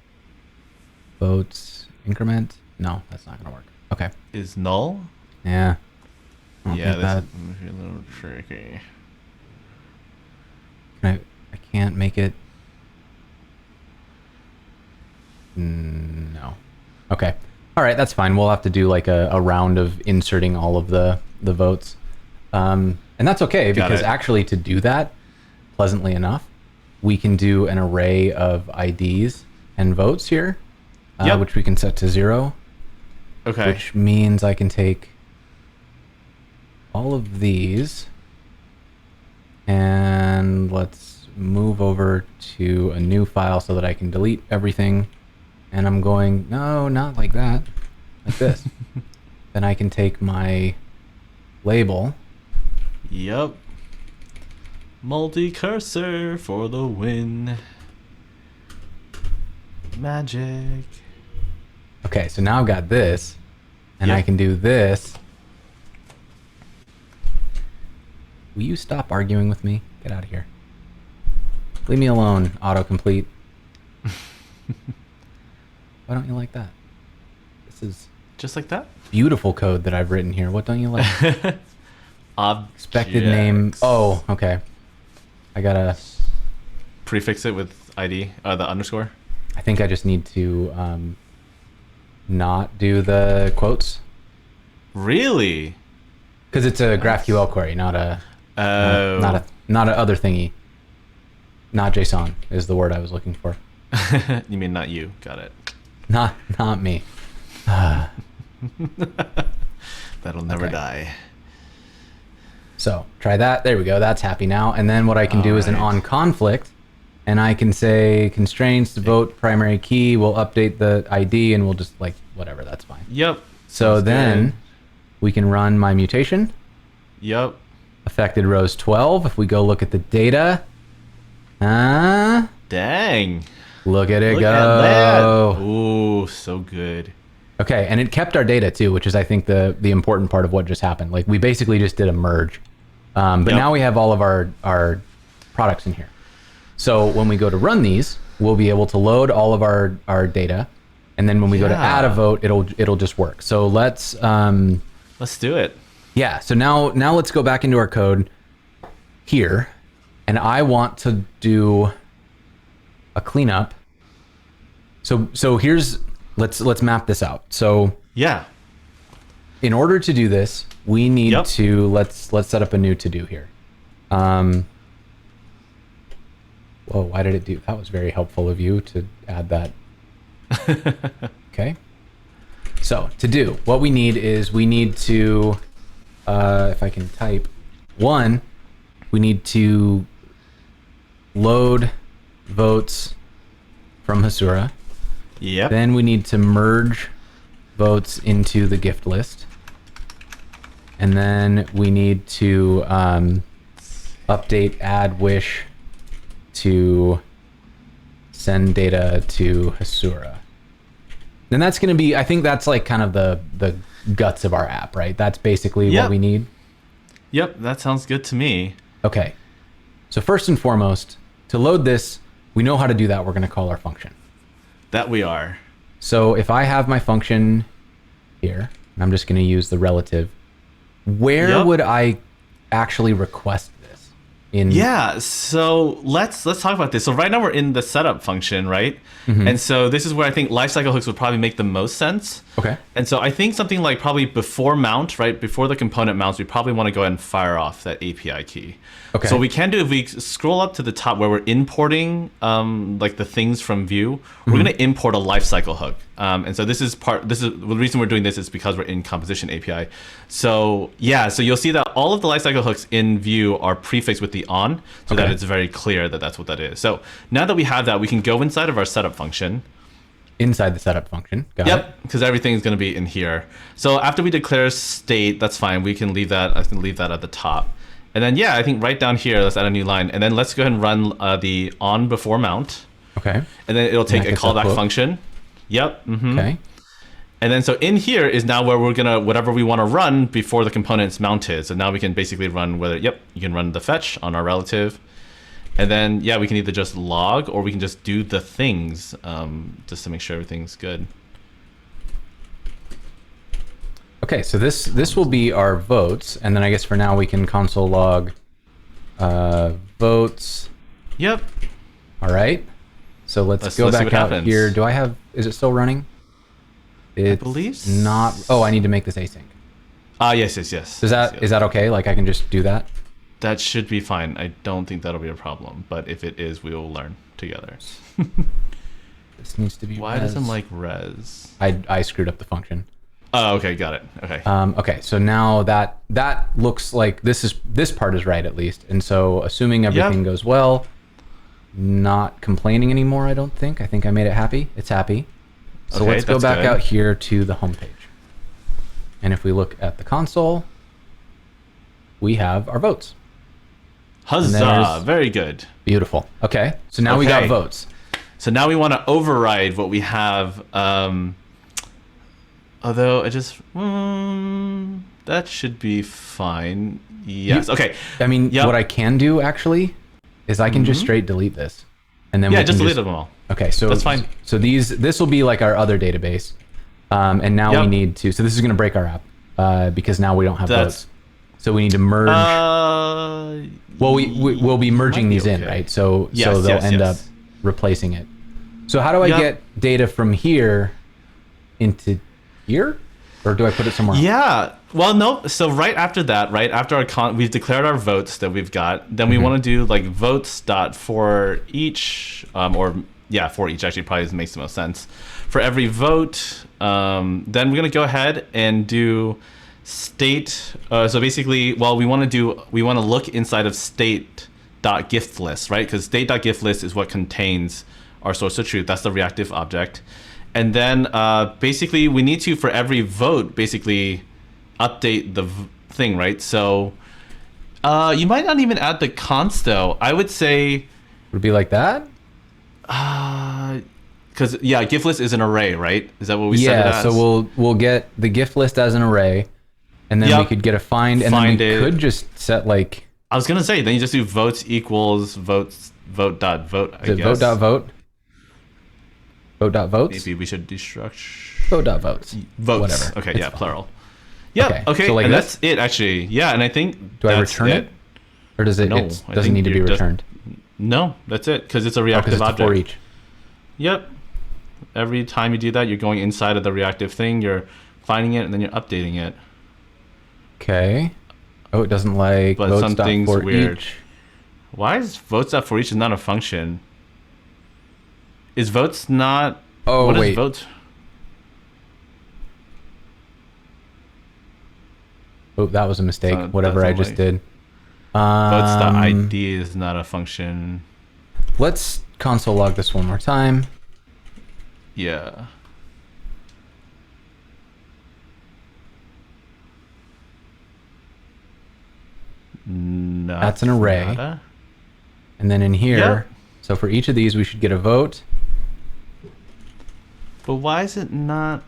votes increment? No, that's not gonna work. Okay. is null. Yeah. I don't Yeah, think that's that. a little tricky. I can't make it. No. Okay. All right, that's fine. We'll have to do like a round of inserting all of the votes. And that's okay, Got because it. actually to do that, pleasantly enough, we can do an array of IDs and votes here, Yep. which we can set to 0, Okay. which means I can take all of these and let's move over to a new file so that I can delete everything. And I'm going, no, not like that, like this. Then I can take my label. Yep. Multi-cursor for the win. Magic. Okay, so now I've got this, and I Yep. can do this. Will you stop arguing with me? Get out of here. Leave me alone, autocomplete. Why don't you like that? This is Just like that? beautiful code that I've written here. What don't you like? Expected name. Objects. Oh, okay. I gotta. Prefix it with ID, the underscore. I think I just need to not do the quotes Really? because it's a GraphQL query, not a Oh. not a other thingy. Not JSON is the word I was looking for. You mean not you? Got it. Not me. That'll never Okay. die. So try that. There we go. That's happy now. And then what I can do is an Alright. on conflict, and I can say constraints to vote primary key. We'll update the ID, and we'll just like whatever. That's fine. Yep. So Sounds then good. we can run my mutation. Yep. Affected rows 12. If we go look at the data, Dang. look at it Look at that. go. Ooh, so good. Okay, and it kept our data too, which is I think the important part of what just happened. Like we basically just did a merge, but Yep. now we have all of our products in here. So when we go to run these, we'll be able to load all of our data, and then when we go to Yeah. add a vote, it'll just work. So let's Let's do it. yeah. So now let's go back into our code here, and I want to do a cleanup. So here's let's map this out. So Yeah. in order to do this, we need Yep. to let's set up a new to do here. Whoa, why did it do? That was very helpful of you to add that. Okay. So to do, what we need is we need to, if I can type, One, we need to load votes from Hasura. Yep. Then we need to merge votes into the gift list. And then we need to update add wish to send data to Hasura. And that's going to be, I think that's like kind of the guts of our app, right? That's basically what we need. Yep, that sounds good to me. Okay. So first and foremost, to load this, we know how to do that. We're going to call our function. That we are. So if I have my function here, and I'm just going to use the relative, where would I actually request this? Yeah, so let's talk about this. So right now we're in the setup function, right? And so this is where I think lifecycle hooks would probably make the most sense. Okay. And so I think something like probably before mount, right? Before the component mounts, we probably want to go ahead and fire off that API key. Okay. So we can do, if we scroll up to the top where we're importing like the things from Vue, we're going to import a lifecycle hook. And so this is the reason we're doing this is because we're in composition API. So yeah, so you'll see that all of the lifecycle hooks in Vue are prefixed with the on, so that it's very clear that that's what that is. So now that we have that, we can go inside of our setup function. Inside the setup function. Got it. Because everything's going to be in here. So after we declare state, that's fine. We can leave that. I can leave that at the top. And then, yeah, I think right down here, let's add a new line. And then let's go ahead and run the on before mount. Okay. And then it'll take a callback function. Yep. Okay. And then so in here is now where we're going to, whatever we want to run before the component's mounted. So now we can basically run you can run the fetch on our relative. And then, yeah, we can either just log or we can just do the things just to make sure everything's good. Okay, so this will be our votes, and then I guess for now we can console log votes. Yep. All right. So let's go see back what out happens. here. Is it still running? It's believe not. Oh, I need to make this async. Yes. Is that okay? Like I can just do that? That should be fine. I don't think that'll be a problem. But if it is, we will learn together. This needs to be Why res. doesn't like res? I screwed up the function. Oh, okay, got it. Okay. Okay, so now that looks like this part is right at least, and so assuming everything goes well, not complaining anymore. I don't think. I think I made it happy. It's happy. So Okay, let's go that's back good. out here to the home page, and if we look at the console, we have our votes. Huzzah! Very good. Beautiful. Okay, so now we got Okay. votes. So now we want to override what we have. Although I just that should be fine. Yes. Okay. I mean, Yep. what I can do actually is I can just straight delete this, and then Yeah, we just can delete them all. Okay, so That's fine. So this will be like our other database, and now we Yep. need to. So this is going to break our app because now we don't have That's- votes. So we need to merge. Well, we'll be merging might be these in, okay. right? So Yes, they'll yes, end up yes. replacing it. So how do I Yep. get data from here into here, or do I put it somewhere else? Yeah. Well, no. So right after that, right after we've declared our votes that we've got, then we want to do like votes dot for each, for each actually probably makes the most sense. For every vote, then we're gonna go ahead and do state. So basically, well, we want to look inside of state dot gift list, right? Because state dot gift list is what contains our source of truth. That's the reactive object. And then basically we need to, for every vote, basically update the thing, right? So you might not even add the const though. I would say, Would it be like that? because gift list is an array, right? Is that what we set it Yeah. as? So we'll get the gift list as an array, and then we Yep. could get a find, and Find then we it. could just set like I was gonna say, then you just do votes equals vote dot vote. I is it guess. vote dot vote. Vote dot votes. Maybe we should destruct Vote dot votes. votes. Whatever. Okay, It's yeah, fine. plural. Yeah. Okay, Okay. so like and this? that's it actually. Yeah, and I think Do I that's return it? Or does it? No, It I doesn't think need to be you're just- returned. No, that's it, because it's a Because reactive it's a object. for each. Yep. Every time you do that, you're going inside of the reactive thing, you're finding it, and then you're updating it. Okay. Oh, it doesn't like But votes dot something's for weird. each. Why is votes up for each is not a function? Is votes not? Oh, what wait. is votes? Oh, that was a mistake. That Whatever I doesn't just like- did. Votes.id is not a function. Let's console log this one more time. Yeah. That's an array. Nada. And then in here, Yep. so for each of these, we should get a vote. But why is it not?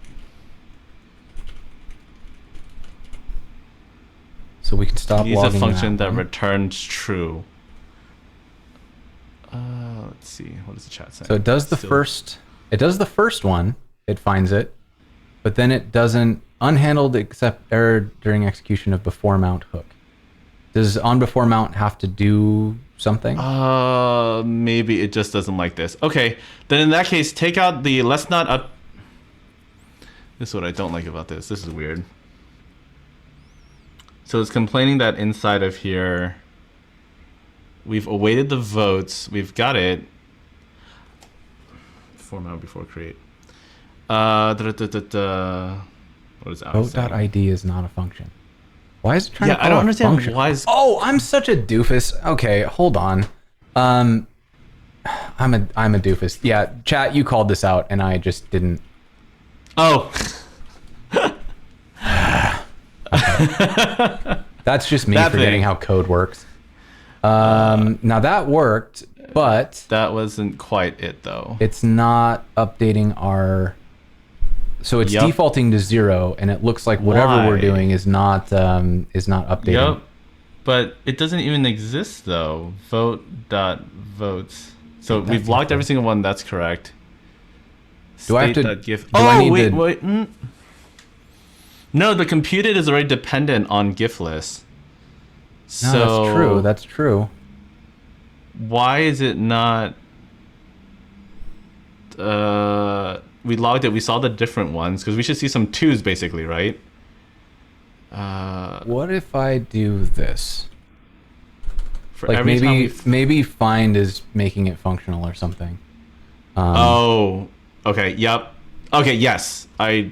So we can stop Use a logging function that one. returns true. Let's see. What does the chat say? So it does the Still- first. It does the first one. It finds it, but then it doesn't unhandled except error during execution of before mount hook. Does on before mount have to do something? Maybe it just doesn't like this. Okay, then in that case, take out the let's not up. This is what I don't like about this. This is weird. So it's complaining that inside of here, we've awaited the votes. We've got it. Format before create. What is Alex saying? Vote.id is not a function. Why is it trying to Yeah, call I don't a understand function? why is. Oh, I'm such a doofus. Okay, hold on. I'm a doofus. Yeah, chat, you called this out, and I just didn't. Oh. That's just me That forgetting thing. how code works. Now that worked, but That wasn't quite it though. it's not updating our. So it's Yup. defaulting to 0, and it looks like whatever we're Why? doing is not updating. Yep. But it doesn't even exist though. Vote.votes. So That's we've logged every different. single one. That's correct. Do I have to- State.gif. do I need wait, to- wait. No, the computed is already dependent on gifless. No, So that's true. That's true. why is it not? We logged it. We saw the different ones because we should see some 2s basically, right? What if I do this? For Like every time maybe we maybe find is making it functional or something. Oh, okay. Yep. Okay. Yes. Wait.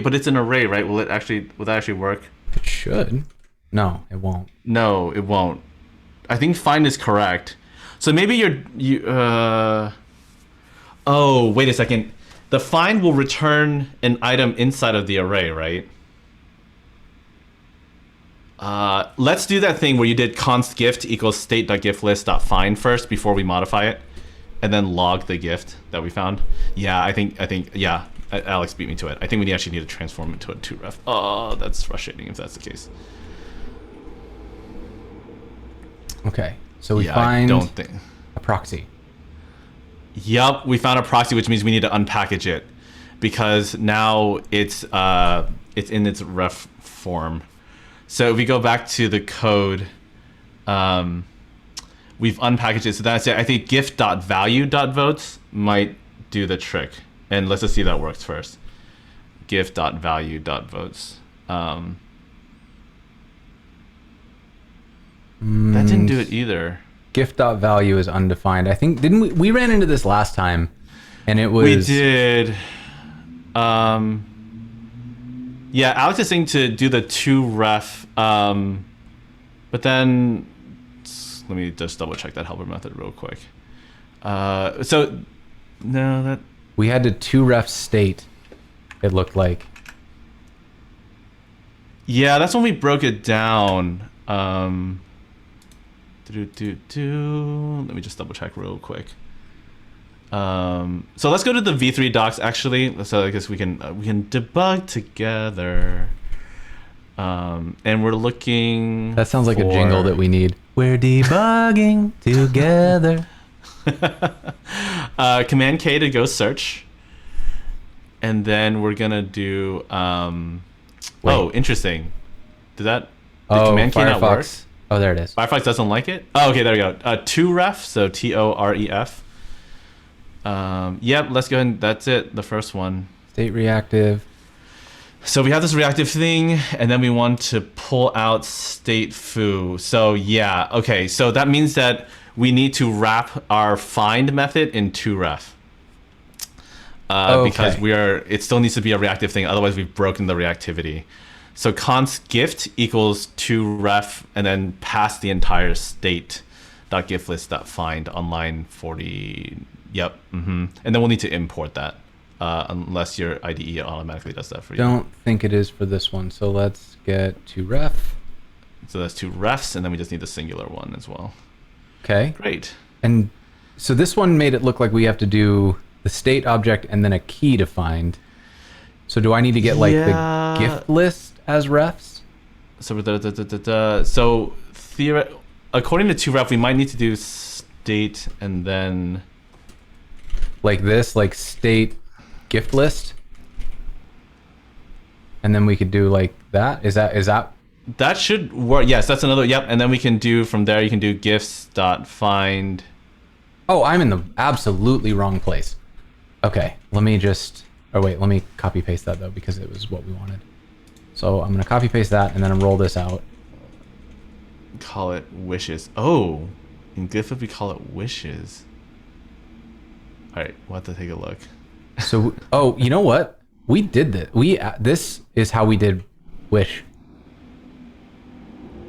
But it's an array, right? Will that actually work? It should. No, it won't. No, it won't. I think find is correct. So maybe Oh, wait a second. The find will return an item inside of the array, right? Let's do that thing where you did const gift equals state.giftlist.find first before we modify it, and then log the gift that we found. Yeah, I think yeah. Alex beat me to it. I think we actually need to transform it to a 2ref. Oh, that's frustrating if that's the case. Okay, so we Yeah, find I don't think. a proxy. Yup, we found a proxy, which means we need to unpackage it because now it's in its ref form. So if we go back to the code, we've unpackaged it. So that's it. I think gift.value.votes might do the trick. And let's just see if that works first. Gift.value.votes. That didn't do it either. Gift.value is undefined. I think didn't we ran into this last time, and it was We did. Yeah, Alex is saying to do the 2ref, but then let me just double check that helper method real quick. So no, that we had to 2ref state. It looked like. yeah, that's when we broke it down. Let me just double check real quick. So let's go to the v3 docs actually. So I guess we can debug together. And we're looking. That sounds like a for- jingle that we need. We're debugging together. Command K to go search, and then we're gonna do. Oh, interesting. Did that? Did Command K not work? Firefox. Oh, there it is. Firefox doesn't like it? Oh, okay, there we go. 2ref, so TOREF. Yep, let's go ahead and that's it, the first one. State reactive. So we have this reactive thing, and then we want to pull out state foo. So yeah, okay, so that means that we need to wrap our find method in 2ref. Because Okay. it still needs to be a reactive thing, otherwise we've broken the reactivity. So const gift equals to ref and then pass the entire state dot gift list dot find on line 40. Yep. And then we'll need to import that unless your IDE automatically does that for you. Don't think it is for this one. So let's get to ref. So that's 2 refs, and then we just need the singular one as well. Okay. Great. And so this one made it look like we have to do the state object and then a key to find. So do I need to get like the gift list as refs? So according to 2ref, we might need to do state and then Like this, like state gift list. And then we could do like that. Is that that should work. Yes, that's another. Yep. And then we can do from there. You can do gifts dot find. Oh, I'm in the absolutely wrong place. Okay, let me copy paste that though, because it was what we wanted. So I'm gonna copy paste that and then roll this out. Call it wishes. Oh, in GIF we call it wishes. All right, we'll have to take a look. So, oh, you know what? We did this. This is how we did wish.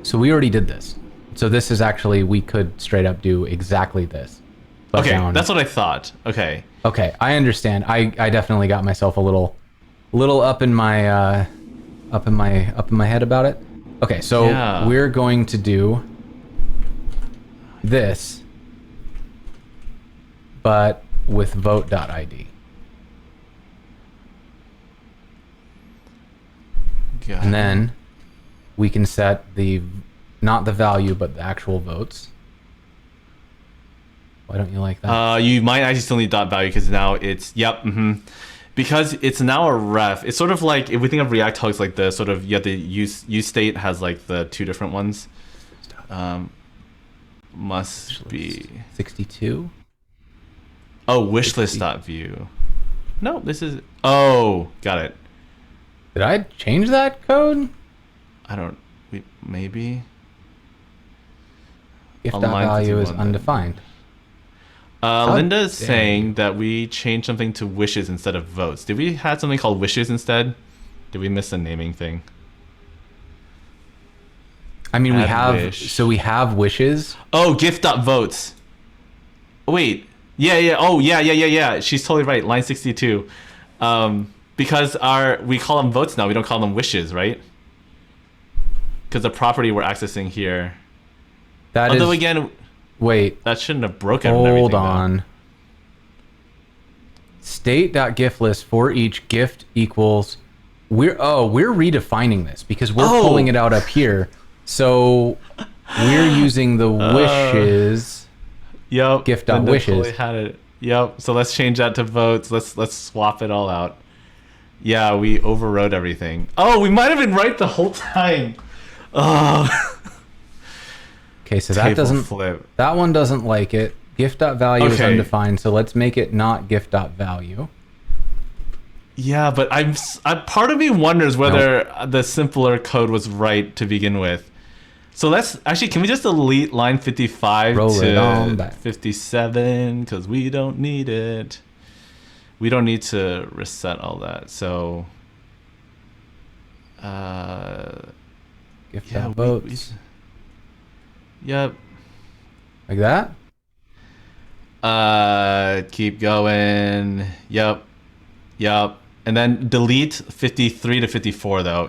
So we already did this. So this is actually, we could straight up do exactly this. But Okay, down. that's what I thought. Okay. Okay, I understand. I definitely got myself a little up in my head about it. Okay, so Yeah. we're going to do this, but with vote.id. Got And it. then we can set not the value, but the actual votes. Why don't you like that? You might actually still need dot value because now it's because it's now a ref. It's sort of like if we think of React hooks, like the sort of you have the use state has like the 2 different ones. Must be 62. oh wishlist dot view. No, this is got it. Did I change that code? I don't. Maybe. If.value is 51 then. undefined. Linda is dare saying that we changed something to wishes instead of votes. Did we have something called wishes instead? Did we miss the naming thing? I mean, Add we have wishes. Oh, gift.votes. Wait. Yeah. Oh, yeah. She's totally right. Line 62. Because we call them votes now. We don't call them wishes, right? Because the property we're accessing here. Although again, wait, that shouldn't have broken hold everything. on. State.giftList for each gift equals. We're redefining this because we're pulling it out up here. So we're using the wishes. Yep. Gift.wishes. Totally had it. Yep. So let's change that to votes. Let's swap it all out. Yeah, we overrode everything. Oh, we might have been right the whole time. Oh. Okay, so that doesn't flip. That one doesn't like it. Gift.value is Okay. undefined, so let's make it not gift.value. Yeah, but part of me wonders whether the simpler code was right to begin with. So can we just delete line 55 Roll it on to back. 57 because we don't need it. We don't need to reset all that. So Gift.votes. Yep. Like that? Keep going. Yep. And then delete 53 to 54 though.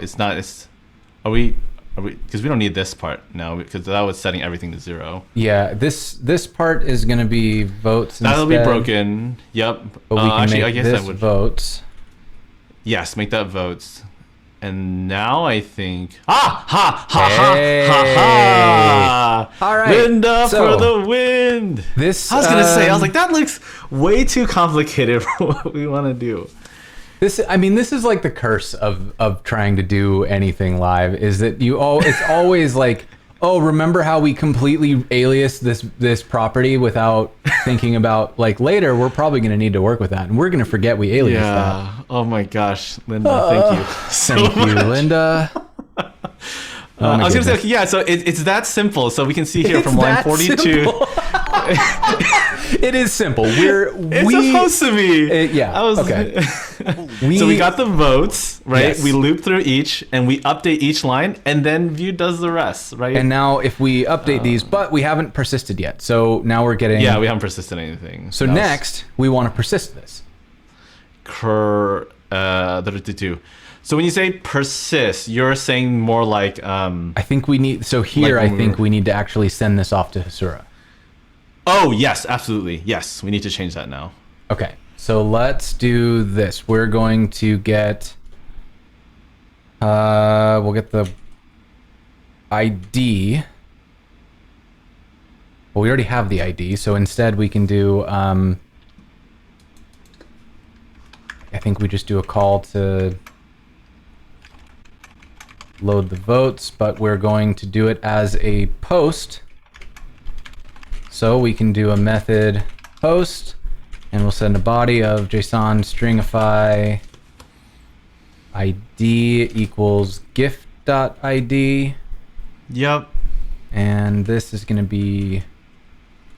Are we because we don't need this part now because that was setting everything to 0. Yeah, this part is going to be votes instead. That'll be broken. Yep. But we can actually, make I guess this I would. votes. Yes, make that votes. And now I think. Hey. Ha! All right, Linda so for the win. This I was gonna say, that looks way too complicated for what we want to do. This is like the curse of trying to do anything live, is that it's always like, oh, remember how we completely aliased this property without thinking about, like, later we're probably going to need to work with that and we're going to forget we aliased that. Oh my gosh, Linda, thank you. Thank you, Linda. I was going to goodness. say, yeah, so it's that simple. So we can see here It's from line that 42. simple. It is simple. It's supposed to be. Yeah. I was, Okay. So we got the votes, right? Yes. We loop through each and we update each line, and then Vue does the rest, right? And now if we update these, but we haven't persisted yet. So now we're getting... yeah, we haven't persisted anything. So next, we want to persist this. So when you say persist, you're saying more like I think we need... So here, Like when I think we need to actually send this off to Hasura. oh yes, absolutely. Yes, we need to change that now. Okay. So let's do this. We're going to get... we'll get the ID. Well, we already have the ID, so instead we can do... I think we just do a call to load the votes, but we're going to do it as a post. So we can do a method post, and we'll send a body of JSON stringify ID equals gift.id. Yep. And this is going to be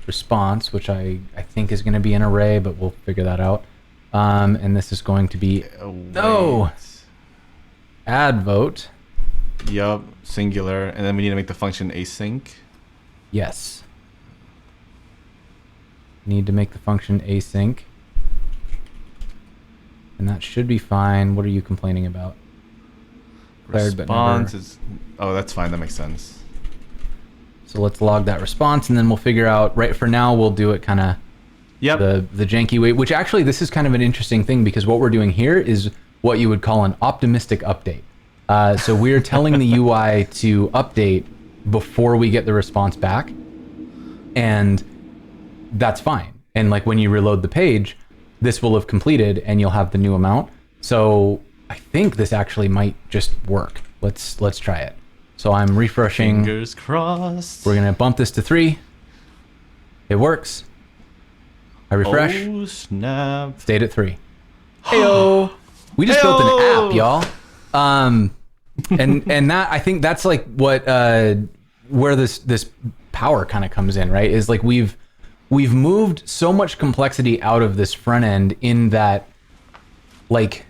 response, which I think is going to be an array, but we'll figure that out. And this is going to be add vote. Yep, singular, and then we need to make the function async. Yes. Need to make the function async. And that should be fine. What are you complaining about? Declared but never- Response is that's fine. That makes sense. So let's log that response, and then we'll figure out. Right for now, we'll do it kind of Yep. the janky way. Which actually, this is kind of an interesting thing because what we're doing here is what you would call an optimistic update. So we're telling the UI to update before we get the response back, and that's fine. And like when you reload the page, this will have completed, and you'll have the new amount. So I think this actually might just work. Let's try it. So I'm refreshing. Fingers crossed. We're gonna bump this to 3. It works. I refresh. Oh snap! Stayed at 3. Heyo. We just built an app, y'all. And that I think that's like what where this power kind of comes in, right? Is like we've moved so much complexity out of this front end in that like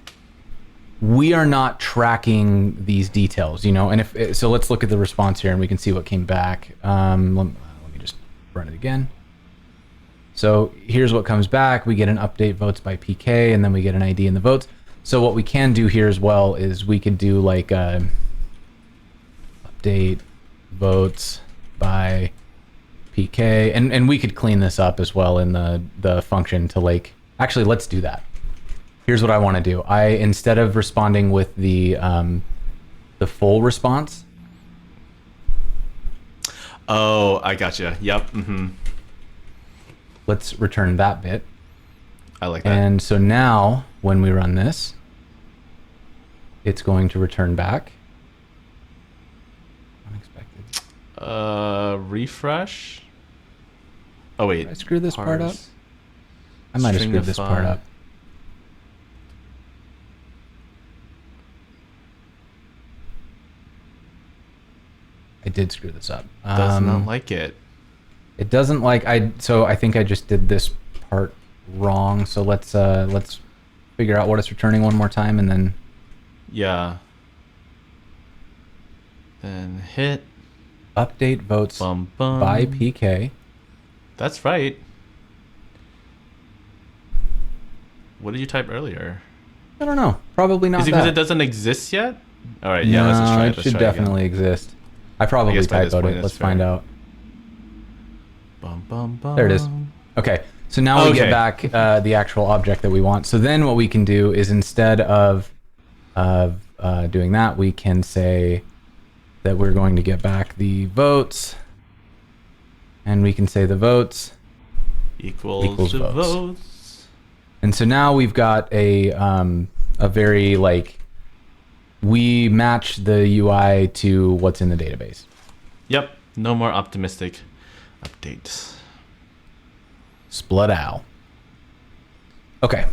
we are not tracking these details, you know. And if so, let's look at the response here, and we can see what came back. Let me just run it again. So here's what comes back. We get an update votes by PK, and then we get an ID in the votes. So what we can do here as well is we could do like update votes by PK, and we could clean this up as well in the function to like, actually let's do that. Here's what I want to do. Instead of responding with the full response. Oh, I gotcha. Yep. Mm-hmm. Let's return that bit. I like that. And so now when we run this, it's going to return back. Unexpected. Refresh. Oh wait. Did I screw this part up? Parse. I might have screwed this part Stringify. up. I did screw this up. Does not like it. It doesn't like so I think I just did this part wrong. So let's figure out what it's returning one more time, and then Yeah. Then hit update votes bum bum. by PK. That's right. What did you type earlier? I don't know. Probably not Is it because that. it doesn't exist yet? All right. Yeah. Let's just try it. It Let's should try it again. definitely exist. I probably guess by this typoed point it. it's Let's find fair. out. Bum, bum, bum. There it is. Okay. So now we get back the actual object that we want. So then what we can do is instead of doing that, we can say that we're going to get back the votes, and we can say the votes Equals votes. votes. And so now we've got a very like we match the UI to what's in the database. Yep. No more optimistic updates. Split Okay.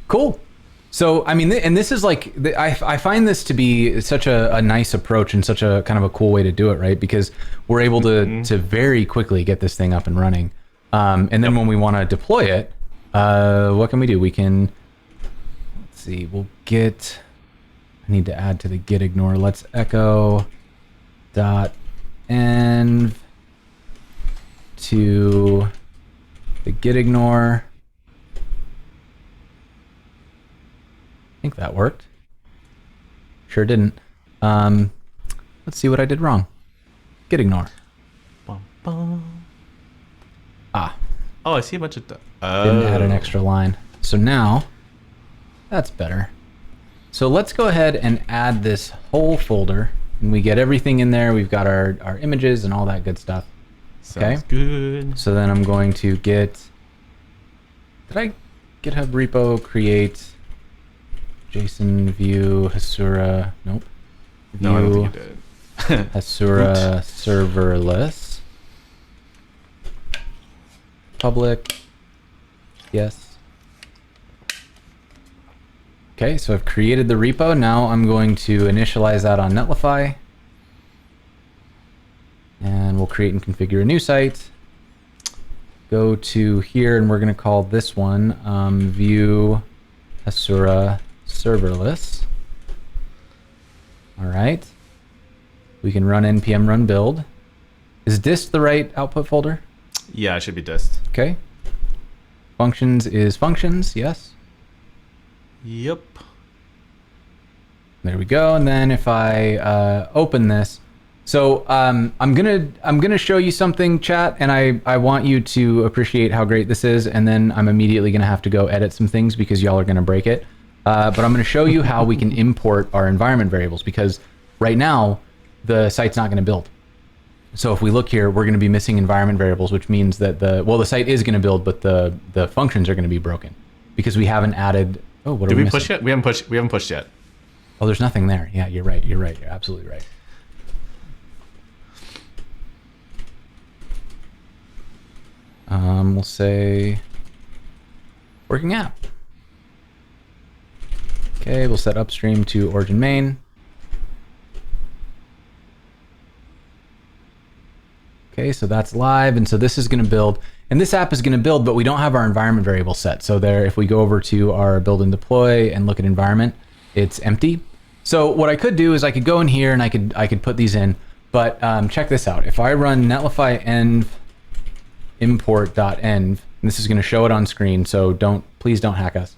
Cool. So, I mean, and this is like, I find this to be such a nice approach and such a kind of a cool way to do it, right? Because we're able to very quickly get this thing up and running. And then when we want to deploy it, what can we do? We can, let's see, we'll get, I need to add to the git ignore. Let's echo dot env to the git ignore. I think that worked. Sure didn't. Let's see what I did wrong. Git ignore. Bum, bum. Ah. Oh, I see a bunch of... Didn't add an extra line. So now, that's better. So let's go ahead and add this whole folder. And we get everything in there. We've got our images and all that good stuff. Sounds good. So then I'm going to get... Did I GitHub repo create... JSON view Hasura, nope. View No, I don't think you did. Hasura serverless. Public, yes. Okay, so I've created the repo. Now I'm going to initialize that on Netlify. And we'll create and configure a new site. Go to here and we're gonna call this one view Hasura serverless. All right. We can run npm run build. Is dist the right output folder? Yeah, it should be dist. Okay. Functions is functions, yes. Yep. There we go. And then if I open this, so I'm gonna show you something, chat, and I want you to appreciate how great this is, and then I'm immediately gonna have to go edit some things because y'all are gonna break it. But I'm going to show you how we can import our environment variables, because right now the site's not going to build. So if we look here, we're going to be missing environment variables, which means that the site is going to build, but the functions are going to be broken because we haven't added. Oh, what are we Did we missing? push yet? We haven't pushed yet. Oh, there's nothing there. Yeah, you're right. You're absolutely right. We'll say working app. Okay, we'll set upstream to origin main. Okay, so that's live, and so this is going to build, and this app is going to build, but we don't have our environment variable set. So there, if we go over to our build and deploy and look at environment, it's empty. So what I could do is I could go in here and I could put these in, but check this out. If I run netlify env import.env, and this is going to show it on screen, so please don't hack us.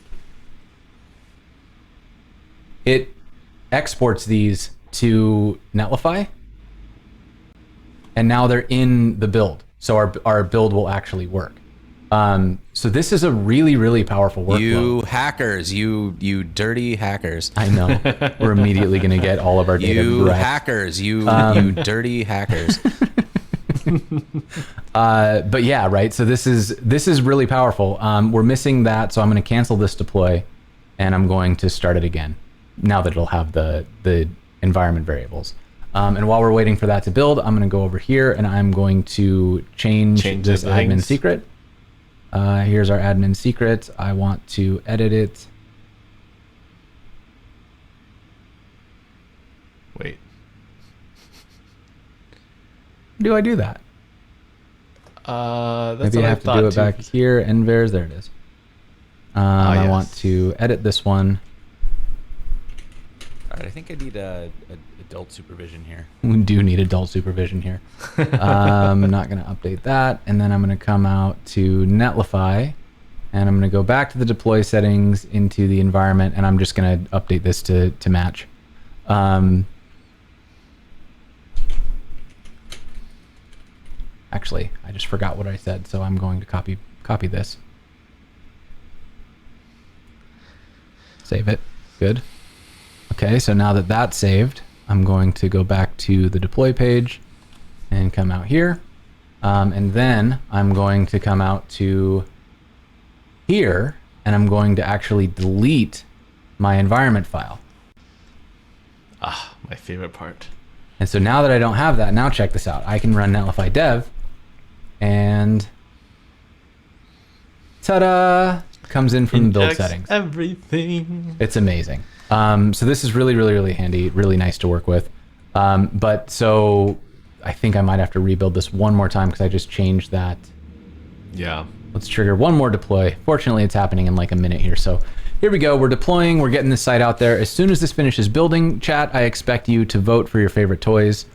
It exports these to Netlify, and now they're in the build. So our build will actually work. So this is a really, really powerful workflow. You hackers, you dirty hackers. I know. We're immediately going to get all of our data. You right. hackers, you dirty hackers. But yeah, right. So this is really powerful. We're missing that, so I'm going to cancel this deploy, and I'm going to start it again. Now that it'll have the environment variables. And while we're waiting for that to build, I'm going to go over here and I'm going to change this admin secret. Here's our admin secret. I want to edit it. Wait. Do I do that? That's Maybe what I have to do it back here. Envers, there it is. I yes. want to edit this one. All right, I think I need adult supervision here. We do need adult supervision here. I'm not going to update that. And then I'm going to come out to Netlify, and I'm going to go back to the deploy settings into the environment, and I'm just going to update this to match. Actually, I just forgot what I said, so I'm going to copy this. Save it. Good. Okay, so now that that's saved, I'm going to go back to the deploy page and come out here. And then I'm going to come out to here, and I'm going to actually delete my environment file. Ah, my favorite part. And so now that I don't have that, now check this out. I can run netlify dev, and ta-da! comes in from the build Injects settings. Everything. It's amazing. So this is really, really, really handy, really nice to work with. But so I think I might have to rebuild this one more time because I just changed that. Yeah. Let's trigger one more deploy. Fortunately, it's happening in like a minute here. So here we go. We're deploying. We're getting this site out there. As soon as this finishes building, chat, I expect you to vote for your favorite toys.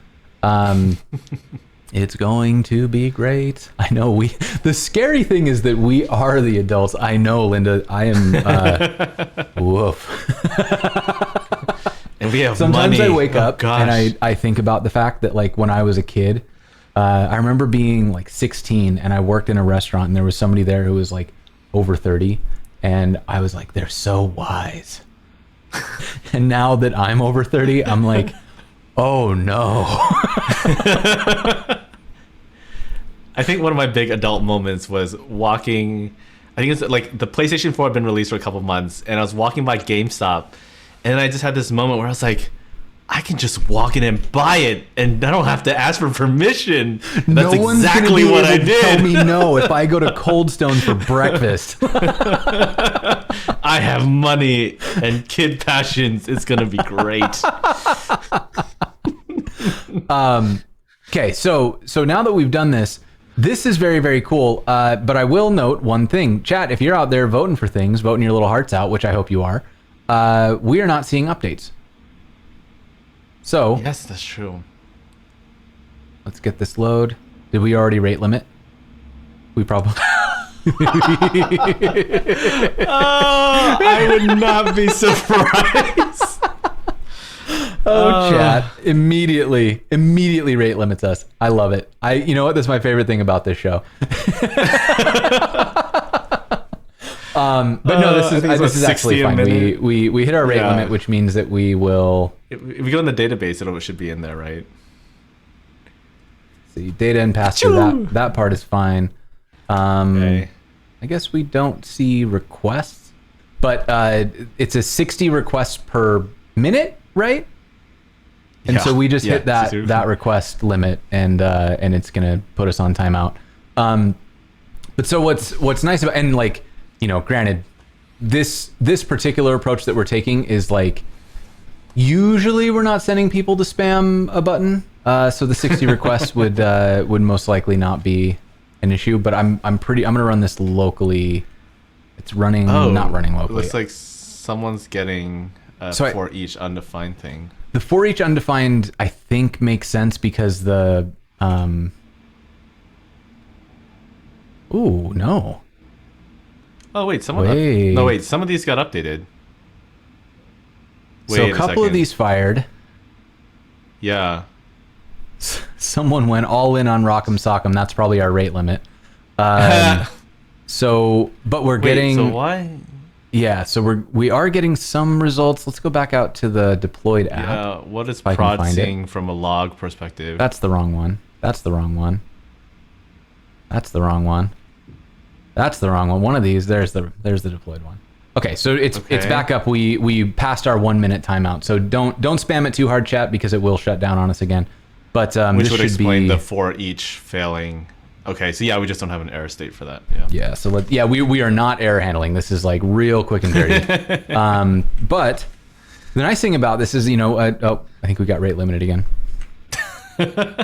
It's going to be great. I know the scary thing is that we are the adults. I know, Linda. I am, woof. And we have Sometimes money. I wake up and I think about the fact that like when I was a kid, I remember being like 16 and I worked in a restaurant and there was somebody there who was like over 30 and I was like, they're so wise. And now that I'm over 30, I'm like, oh no. I think one of my big adult moments was walking. I think it's like the PlayStation 4 had been released for a couple months and I was walking by GameStop and I just had this moment where I was like, I can just walk in and buy it, and I don't have to ask for permission. That's No one's exactly gonna be what able I to did. tell me no if I go to Cold Stone for breakfast. I have money and kid passions. It's gonna be great. Okay, so now that we've done this, this is very, very cool. But I will note one thing. Chat, if you're out there voting for things, voting your little hearts out, which I hope you are, we are not seeing updates. So Yes, that's true. let's get this load. Did we already rate limit? We probably... I would not be surprised. Chat immediately rate limits us. I love it. You know what? That's my favorite thing about this show. But no, this is actually fine. We hit our rate limit, which means that we will If we go in the database, it should be in there, right? see data and pass through. That part is fine. Okay. I guess we don't see requests, but it's a 60 requests per minute, right? And so we just hit that request limit, and it's gonna put us on timeout. But so what's nice about, and like, you know, granted, this particular approach that we're taking is like, usually we're not sending people to spam a button, so the 60 requests would most likely not be an issue. But I'm gonna run this locally. It's running, not running locally. Looks like someone's getting for each undefined thing. The for each undefined, I think, makes sense because the ooh, no. Oh wait, some of these got updated. So a couple of these fired. Yeah. Someone went all in on Rock'em Sock'em. That's probably our rate limit. So, but we're getting. So why? Yeah, so we are getting some results. Let's go back out to the deployed app. Yeah. What is if I can prod find seeing from a log perspective? That's the wrong one. That's the wrong one. That's the wrong one. That's the wrong one. One of these. There's the deployed one. Okay, so it's back up. We passed our 1 minute timeout. So don't spam it too hard, chat, because it will shut down on us again. But Which this would should explain be the for each failing. Okay, so yeah, we just don't have an error state for that. Yeah. So we are not error handling. This is like real quick and dirty. But the nice thing about this is, you know, I think we got rate limited again.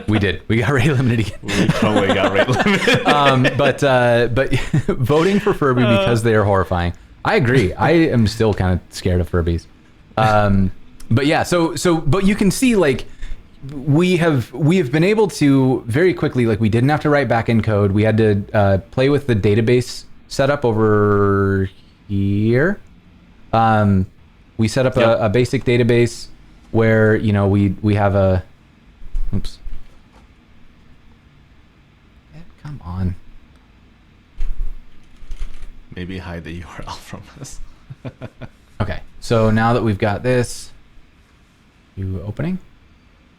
We did. We got rate limited again. We totally got rate limited. But voting for Furby because they are horrifying. I agree. I am still kind of scared of Furbies. But yeah, but you can see, like, we have been able to very quickly, like, we didn't have to write backend code. We had to play with the database setup over here. We set up a basic database where, you know, we have a, oops. Come on. Maybe hide the URL from us. Okay, so now that we've got this, you opening?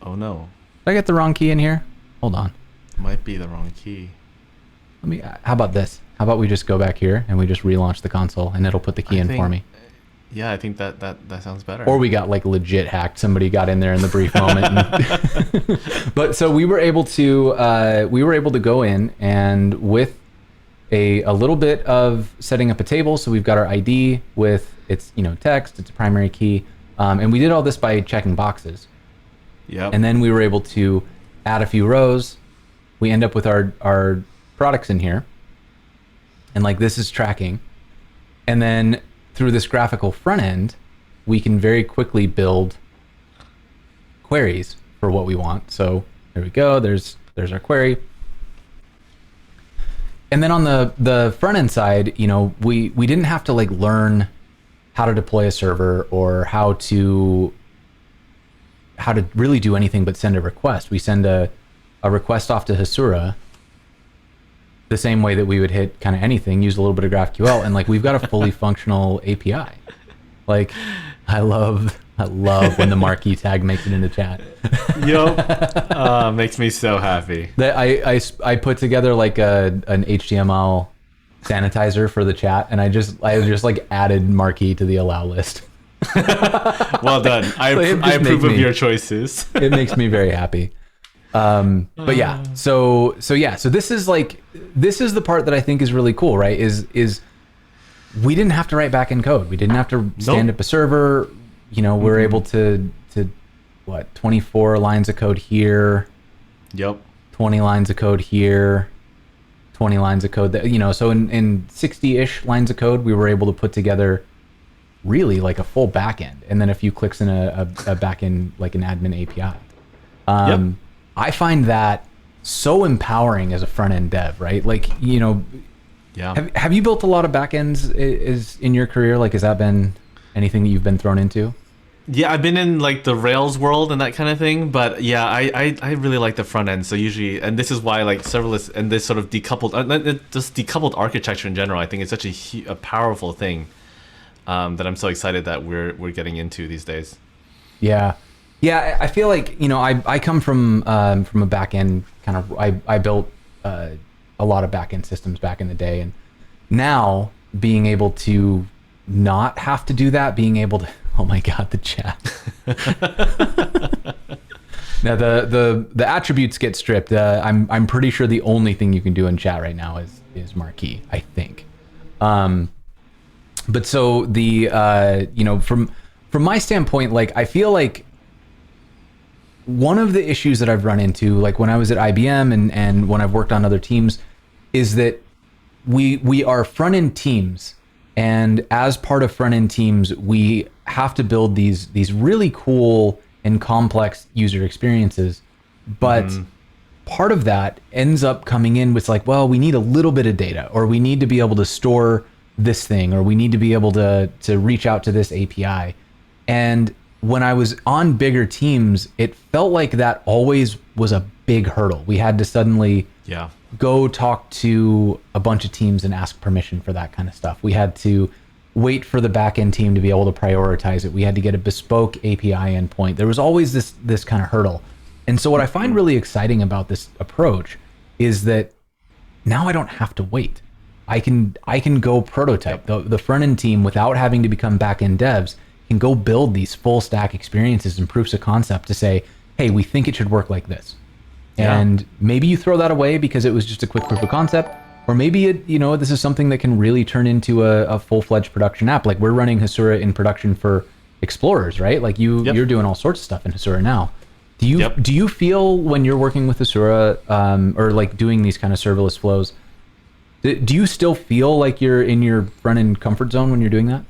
Oh no. Did I get the wrong key in here? Hold on. Might be the wrong key. How about this? How about we just go back here and we just relaunch the console and it'll put the key in for me? Yeah, I think that sounds better. Or we got like legit hacked. Somebody got in there in the brief moment. But so we were able to go in and with a little bit of setting up a table. So we've got our ID with its text, its primary key, and we did all this by checking boxes. Yep. And then we were able to add a few rows. We end up with our products in here, and like this is tracking, and then through this graphical front end, we can very quickly build queries for what we want. So there we go. There's our query. And then on the front end side, we didn't have to like learn how to deploy a server or how to really do anything but send a request. We send a request off to Hasura the same way that we would hit kind of anything, use a little bit of GraphQL, and like we've got a fully functional API. Like I love when the marquee tag makes it in the chat. Yup. Makes me so happy. That I put together like an HTML sanitizer for the chat, and I just like added marquee to the allow list. Well done. I approve of your choices. It makes me very happy. But yeah, so this is the part that I think is really cool, right? Is we didn't have to write back-end code. We didn't have to stand up a server. We're able to 24 lines of code here. Yep. 20 lines of code here. 20 lines of code that, so in 60-ish lines of code, we were able to put together really like a full backend, and then a few clicks in a backend, like an admin API. Yep. I find that so empowering as a front-end dev, right? Like, Yeah. Have you built a lot of backends is in your career? Like, has that been anything that you've been thrown into? Yeah, I've been in like the Rails world and that kind of thing, but yeah, I really like the front end. So usually, and this is why like serverless and this sort of decoupled architecture in general, I think it's such a powerful thing that I'm so excited that we're getting into these days. Yeah, I feel like I come from a back end kind of. I built a lot of back end systems back in the day, and now being able to not have to do that, being able to. Oh my God, the chat. Now the attributes get stripped. I'm pretty sure the only thing you can do in chat right now is marquee, I think. But so the from my standpoint, like I feel like one of the issues that I've run into, like when I was at IBM and when I've worked on other teams, is that we are front end teams, and as part of front end teams, we have to build these really cool and complex user experiences, but part of that ends up coming in with like, well, we need a little bit of data, or we need to be able to store this thing, or we need to be able to reach out to this API. And when I was on bigger teams, it felt like that always was a big hurdle. We had to suddenly go talk to a bunch of teams and ask permission for that kind of stuff. We had to wait for the backend team to be able to prioritize it. We had to get a bespoke API endpoint. There was always this kind of hurdle. And so what I find really exciting about this approach is that now I don't have to wait. I can go prototype. The front end team, without having to become backend devs, can go build these full stack experiences and proofs of concept to say, hey, we think it should work like this. And maybe you throw that away because it was just a quick proof of concept, or maybe this is something that can really turn into a full-fledged production app. Like we're running Hasura in production for explorers, right? Like you're doing all sorts of stuff in Hasura now. Do you feel when you're working with Hasura or like doing these kind of serverless flows, do you still feel like you're in your front-end comfort zone when you're doing that?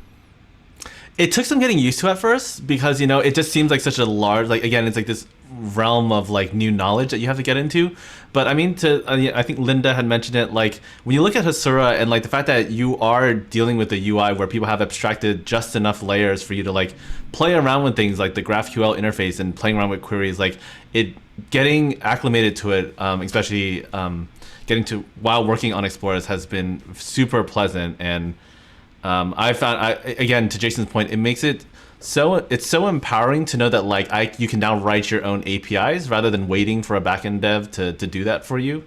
It took some getting used to at first because, it just seems like such a large, like, again, it's like this realm of like new knowledge that you have to get into. But I mean, I think Linda had mentioned it, like when you look at Hasura and like the fact that you are dealing with the UI where people have abstracted just enough layers for you to like play around with things like the GraphQL interface and playing around with queries, like it getting acclimated to it, especially getting to while working on Explorers has been super pleasant. And I found, again, to Jason's point, it makes it it's so empowering to know that like you can now write your own APIs rather than waiting for a backend dev to do that for you.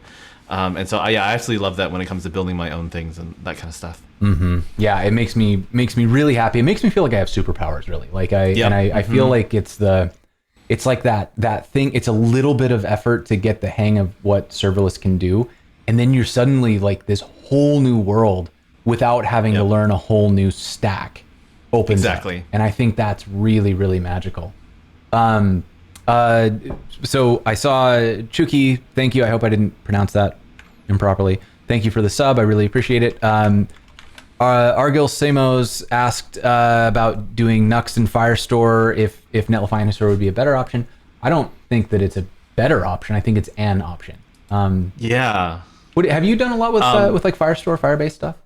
And so I absolutely love that when it comes to building my own things and that kind of stuff. Mm-hmm. Yeah, it makes me really happy. It makes me feel like I have superpowers, really. Like I feel like it's like that thing. It's a little bit of effort to get the hang of what serverless can do, and then you're suddenly like this whole new world without having to learn a whole new stack opens up. And I think that's really, really magical. So I saw Chuki, thank you. I hope I didn't pronounce that improperly. Thank you for the sub. I really appreciate it. Argil Samos asked about doing Nux and Firestore, if Netlify and Hasura would be a better option. I don't think that it's a better option. I think it's an option. Yeah. Have you done a lot with like Firestore, Firebase stuff?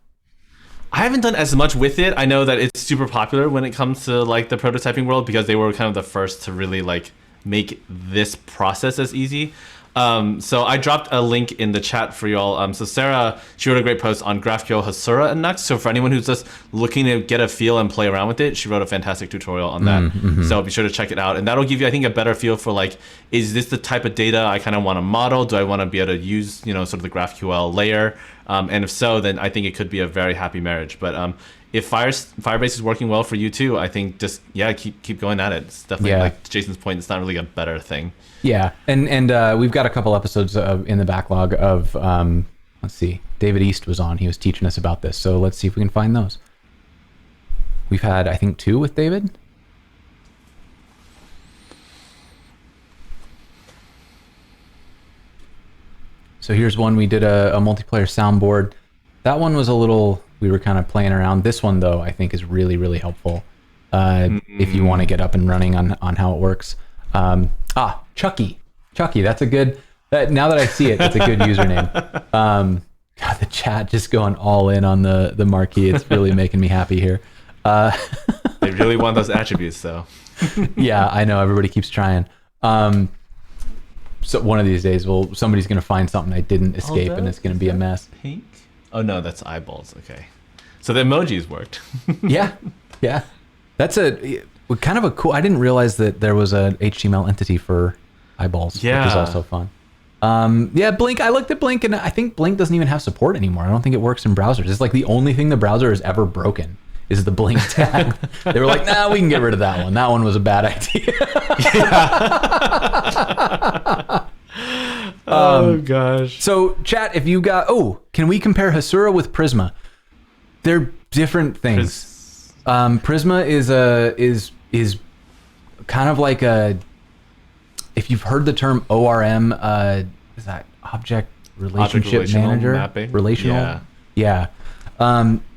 I haven't done as much with it. I know that it's super popular when it comes to like the prototyping world because they were kind of the first to really like make this process as easy. So I dropped a link in the chat for y'all. So Sarah, she wrote a great post on GraphQL, Hasura, and Nux. So for anyone who's just looking to get a feel and play around with it, she wrote a fantastic tutorial on that. Mm-hmm. So be sure to check it out. And that'll give you, I think, a better feel for like, is this the type of data I kind of want to model? Do I want to be able to use, you know, sort of the GraphQL layer? And if so, then I think it could be a very happy marriage. But if Firebase is working well for you too, I think just, keep going at it. It's definitely, like to Jason's point, it's not really a better thing. Yeah, and we've got a couple episodes in the backlog of, let's see, David East was on. He was teaching us about this. So let's see if we can find those. We've had, I think, 2 with David. So here's one. We did a multiplayer soundboard. That one was a little, we were kind of playing around. This one, though, I think is really, really helpful if you want to get up and running on how it works. Chucky, that's a good, now that I see it, that's a good username. God, the chat just going all in on the marquee. It's really making me happy here. They really want those attributes, though. Yeah, I know. Everybody keeps trying. So one of these days, somebody's going to find something I didn't escape, and it's going to be a mess. Pink? Oh, no, that's eyeballs. Okay. So the emojis worked. Yeah. That's kind of a cool, I didn't realize that there was an HTML entity for eyeballs, which is also fun. Blink, I looked at Blink, and I think Blink doesn't even have support anymore. I don't think it works in browsers. It's like the only thing the browser has ever broken is the Blink tag. They were like, nah, we can get rid of that one. That one was a bad idea. Oh, gosh. So, chat, if you got, can we compare Hasura with Prisma? They're different things. Prisma is kind of like if you've heard the term ORM, is that Object Relationship Manager? Mapping? Relational? Yeah.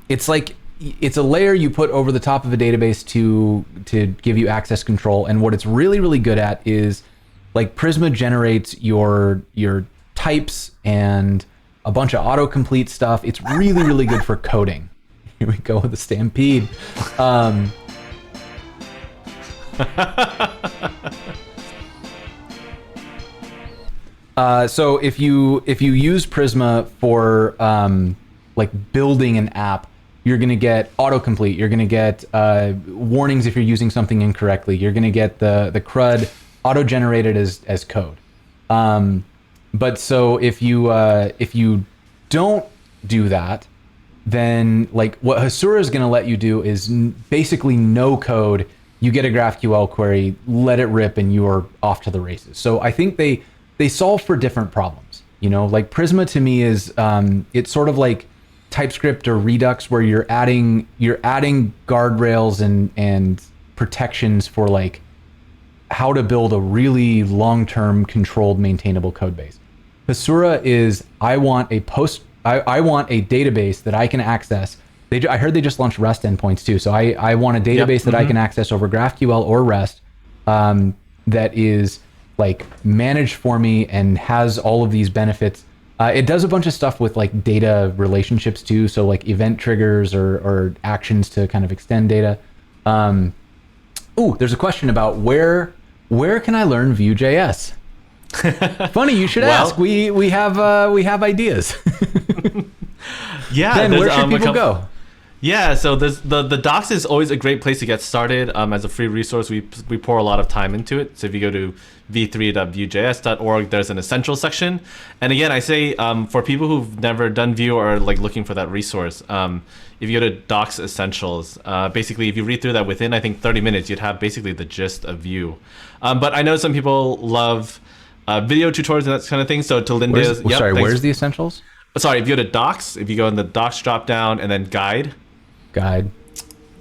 It's like, it's a layer you put over the top of a database to give you access control. And what it's really, really good at is, like, Prisma generates your types and a bunch of autocomplete stuff. It's really, really good for coding. Here we go with the stampede. So if you use Prisma for like building an app, you're gonna get autocomplete. You're gonna get warnings if you're using something incorrectly. You're gonna get the CRUD auto-generated as code. But so if you don't do that, then like what Hasura is gonna let you do is basically no code. You get a GraphQL query, let it rip, and you are off to the races. So I think they solve for different problems. You know, like Prisma to me is it's sort of like TypeScript or Redux, where you're adding guardrails and protections for like how to build a really long-term controlled maintainable code base. Hasura is, I want a database that I can access. I heard they just launched REST endpoints too. So I want a database that I can access over GraphQL or REST that is like managed for me and has all of these benefits. It does a bunch of stuff with like data relationships too. So like event triggers or actions to kind of extend data. There's a question about where can I learn Vue.js? Funny you should ask. We have ideas. Yeah. Ben, where should people go? Yeah, so the docs is always a great place to get started. As a free resource, we pour a lot of time into it. So if you go to v3.vuejs.org, there's an essentials section. And again, I say for people who've never done Vue or like looking for that resource, if you go to docs essentials, basically if you read through that within, I think 30 minutes, you'd have basically the gist of Vue. But I know some people love video tutorials and that kind of thing. So to Linda's, where's the essentials? Sorry, if you go to Docs, if you go in the Docs drop down and then Guide.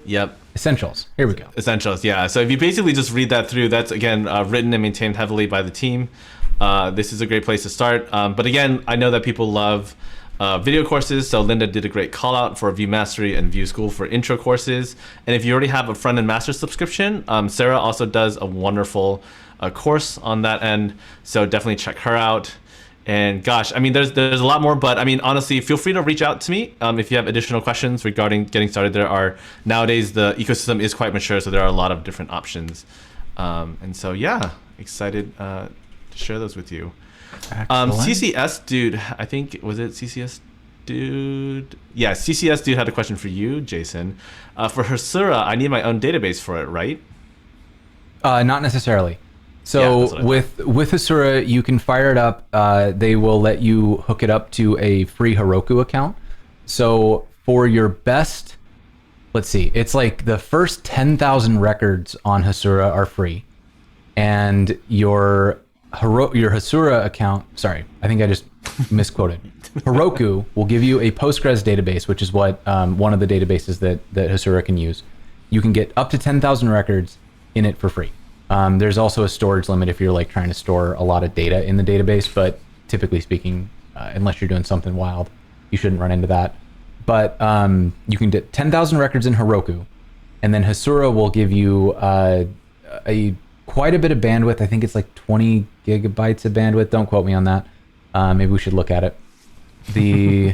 Yep. Essentials. Here we go. Essentials, yeah. So if you basically just read that through, that's again written and maintained heavily by the team. This is a great place to start. But again, I know that people love video courses. So Linda did a great call out for Vue Mastery and Vue School for intro courses. And if you already have a front-end master subscription, Sarah also does a wonderful course on that end. So definitely check her out. And gosh, I mean, there's a lot more, but I mean, honestly, feel free to reach out to me if you have additional questions regarding getting started. Nowadays, the ecosystem is quite mature, so there are a lot of different options. And so, yeah, excited to share those with you. CCS dude, I think, was it CCS dude? Yeah, CCS dude had a question for you, Jason. For Hasura, I need my own database for it, right? Not necessarily. So with Hasura, you can fire it up. They will let you hook it up to a free Heroku account. So for your best, let's see, it's like the first 10,000 records on Hasura are free, and your Hasura account. Sorry, I think I just misquoted. Heroku will give you a Postgres database, which is what one of the databases that Hasura can use. You can get up to 10,000 records in it for free. There's also a storage limit if you're like trying to store a lot of data in the database, but typically speaking, unless you're doing something wild, you shouldn't run into that. But you can get 10,000 records in Heroku, and then Hasura will give you quite a bit of bandwidth. I think it's like 20 gigabytes of bandwidth. Don't quote me on that. Maybe we should look at it. The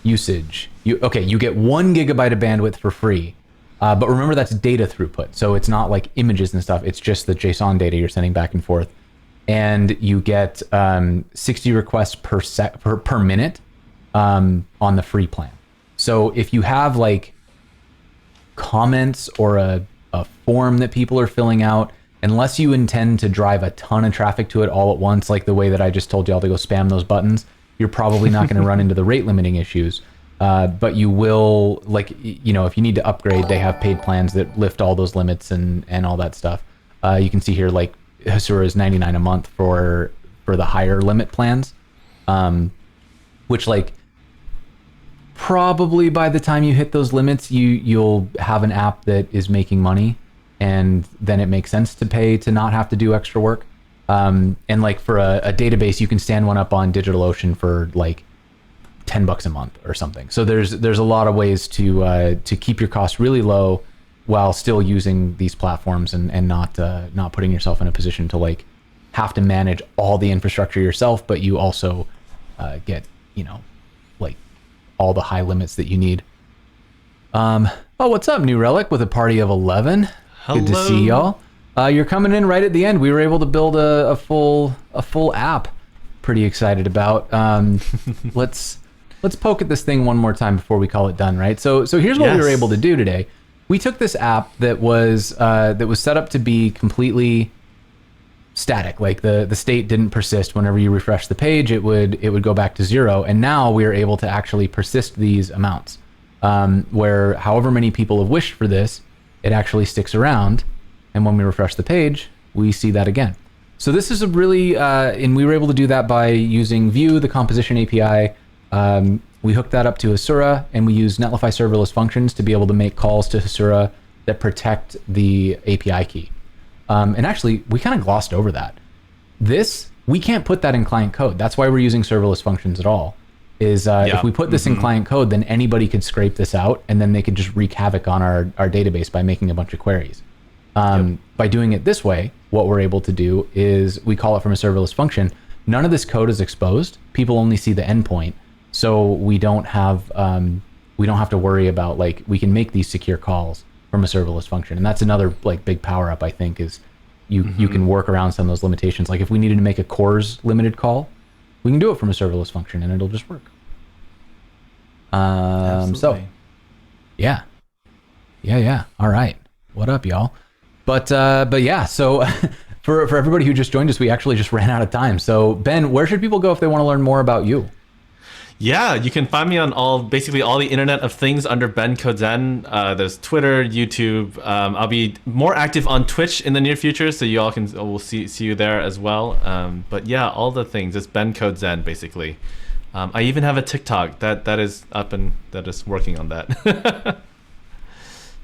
usage. You get 1 gigabyte of bandwidth for free. But remember, that's data throughput. So it's not like images and stuff. It's just the JSON data you're sending back and forth. And you get 60 requests per minute on the free plan. So if you have like comments or a form that people are filling out, unless you intend to drive a ton of traffic to it all at once, like the way that I just told y'all to go spam those buttons, you're probably not going to run into the rate limiting issues. But you will, like, you know, if you need to upgrade, they have paid plans that lift all those limits and all that stuff. You can see here, like, Hasura is $99 a month for the higher limit plans, which, like, probably by the time you hit those limits, you'll have an app that is making money, and then it makes sense to pay to not have to do extra work. And like for a database, you can stand one up on DigitalOcean for like $10 a month or something. So there's a lot of ways to keep your costs really low while still using these platforms and not putting yourself in a position to like have to manage all the infrastructure yourself, but you also get, you know, like all the high limits that you need. Oh, what's up, New Relic with a party of 11? Hello. Good to see y'all. You're coming in right at the end. We were able to build a full app. Pretty excited about. Let's poke at this thing one more time before we call it done, right? So here's what we were able to do today. We took this app that was set up to be completely static. Like the state didn't persist. Whenever you refresh the page, it would go back to 0. And now we are able to actually persist these amounts, where however many people have wished for this, it actually sticks around. And when we refresh the page, we see that again. So this is a really, and we were able to do that by using Vue, the composition API. We hooked that up to Hasura, and we use Netlify serverless functions to be able to make calls to Hasura that protect the API key. And actually, we kind of glossed over that. We can't put that in client code. That's why we're using serverless functions at all. If we put this in client code, then anybody could scrape this out, and then they could just wreak havoc on our database by making a bunch of queries. By doing it this way, what we're able to do is we call it from a serverless function. None of this code is exposed. People only see the endpoint. So we don't have to worry about, like, we can make these secure calls from a serverless function. And that's another like big power up, I think, is you can work around some of those limitations. Like if we needed to make a CORS limited call, we can do it from a serverless function and it'll just work. So yeah. All right. What up, y'all? But yeah, so for everybody who just joined us, we actually just ran out of time. So Ben, where should people go if they want to learn more about you? Yeah, you can find me on basically all the Internet of Things under Ben Kozen. There's Twitter, YouTube. I'll be more active on Twitch in the near future, so you all will see you there as well. But yeah, all the things. It's Ben Kozen basically. I even have a TikTok that is up and that is working on that.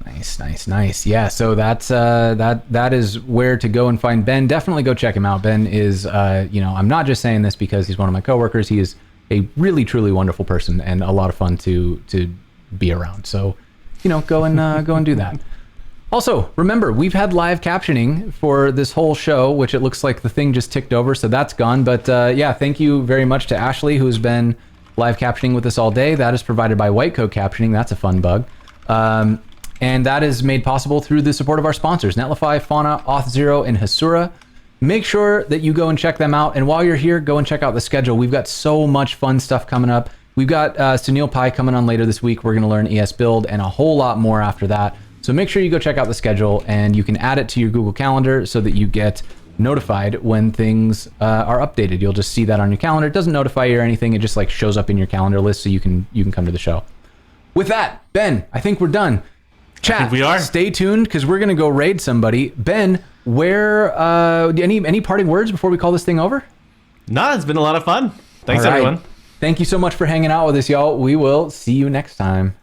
Nice. Yeah, so that's that is where to go and find Ben. Definitely go check him out. Ben is, I'm not just saying this because he's one of my coworkers. He is a really truly wonderful person and a lot of fun to be around. So, go and do that. Also, remember, we've had live captioning for this whole show, which it looks like the thing just ticked over, so that's gone. But thank you very much to Ashley, who's been live captioning with us all day. That is provided by White Coat Captioning. That's a fun bug. And that is made possible through the support of our sponsors, Netlify, Fauna, Auth0, and Hasura. Make sure that you go and check them out. And while you're here, go and check out the schedule. We've got so much fun stuff coming up. We've got Sunil Pai coming on later this week. We're going to learn ES Build and a whole lot more after that. So make sure you go check out the schedule, and you can add it to your Google Calendar so that you get notified when things are updated. You'll just see that on your calendar. It doesn't notify you or anything. It just shows up in your calendar list so you can come to the show. With that, Ben, I think we're done. Chat, I think we are. Stay tuned because we're going to go raid somebody. Ben, where any parting words before we call this thing over? Nah, it's been a lot of fun. Thanks, everyone. Thank you so much for hanging out with us, y'all. We will see you next time.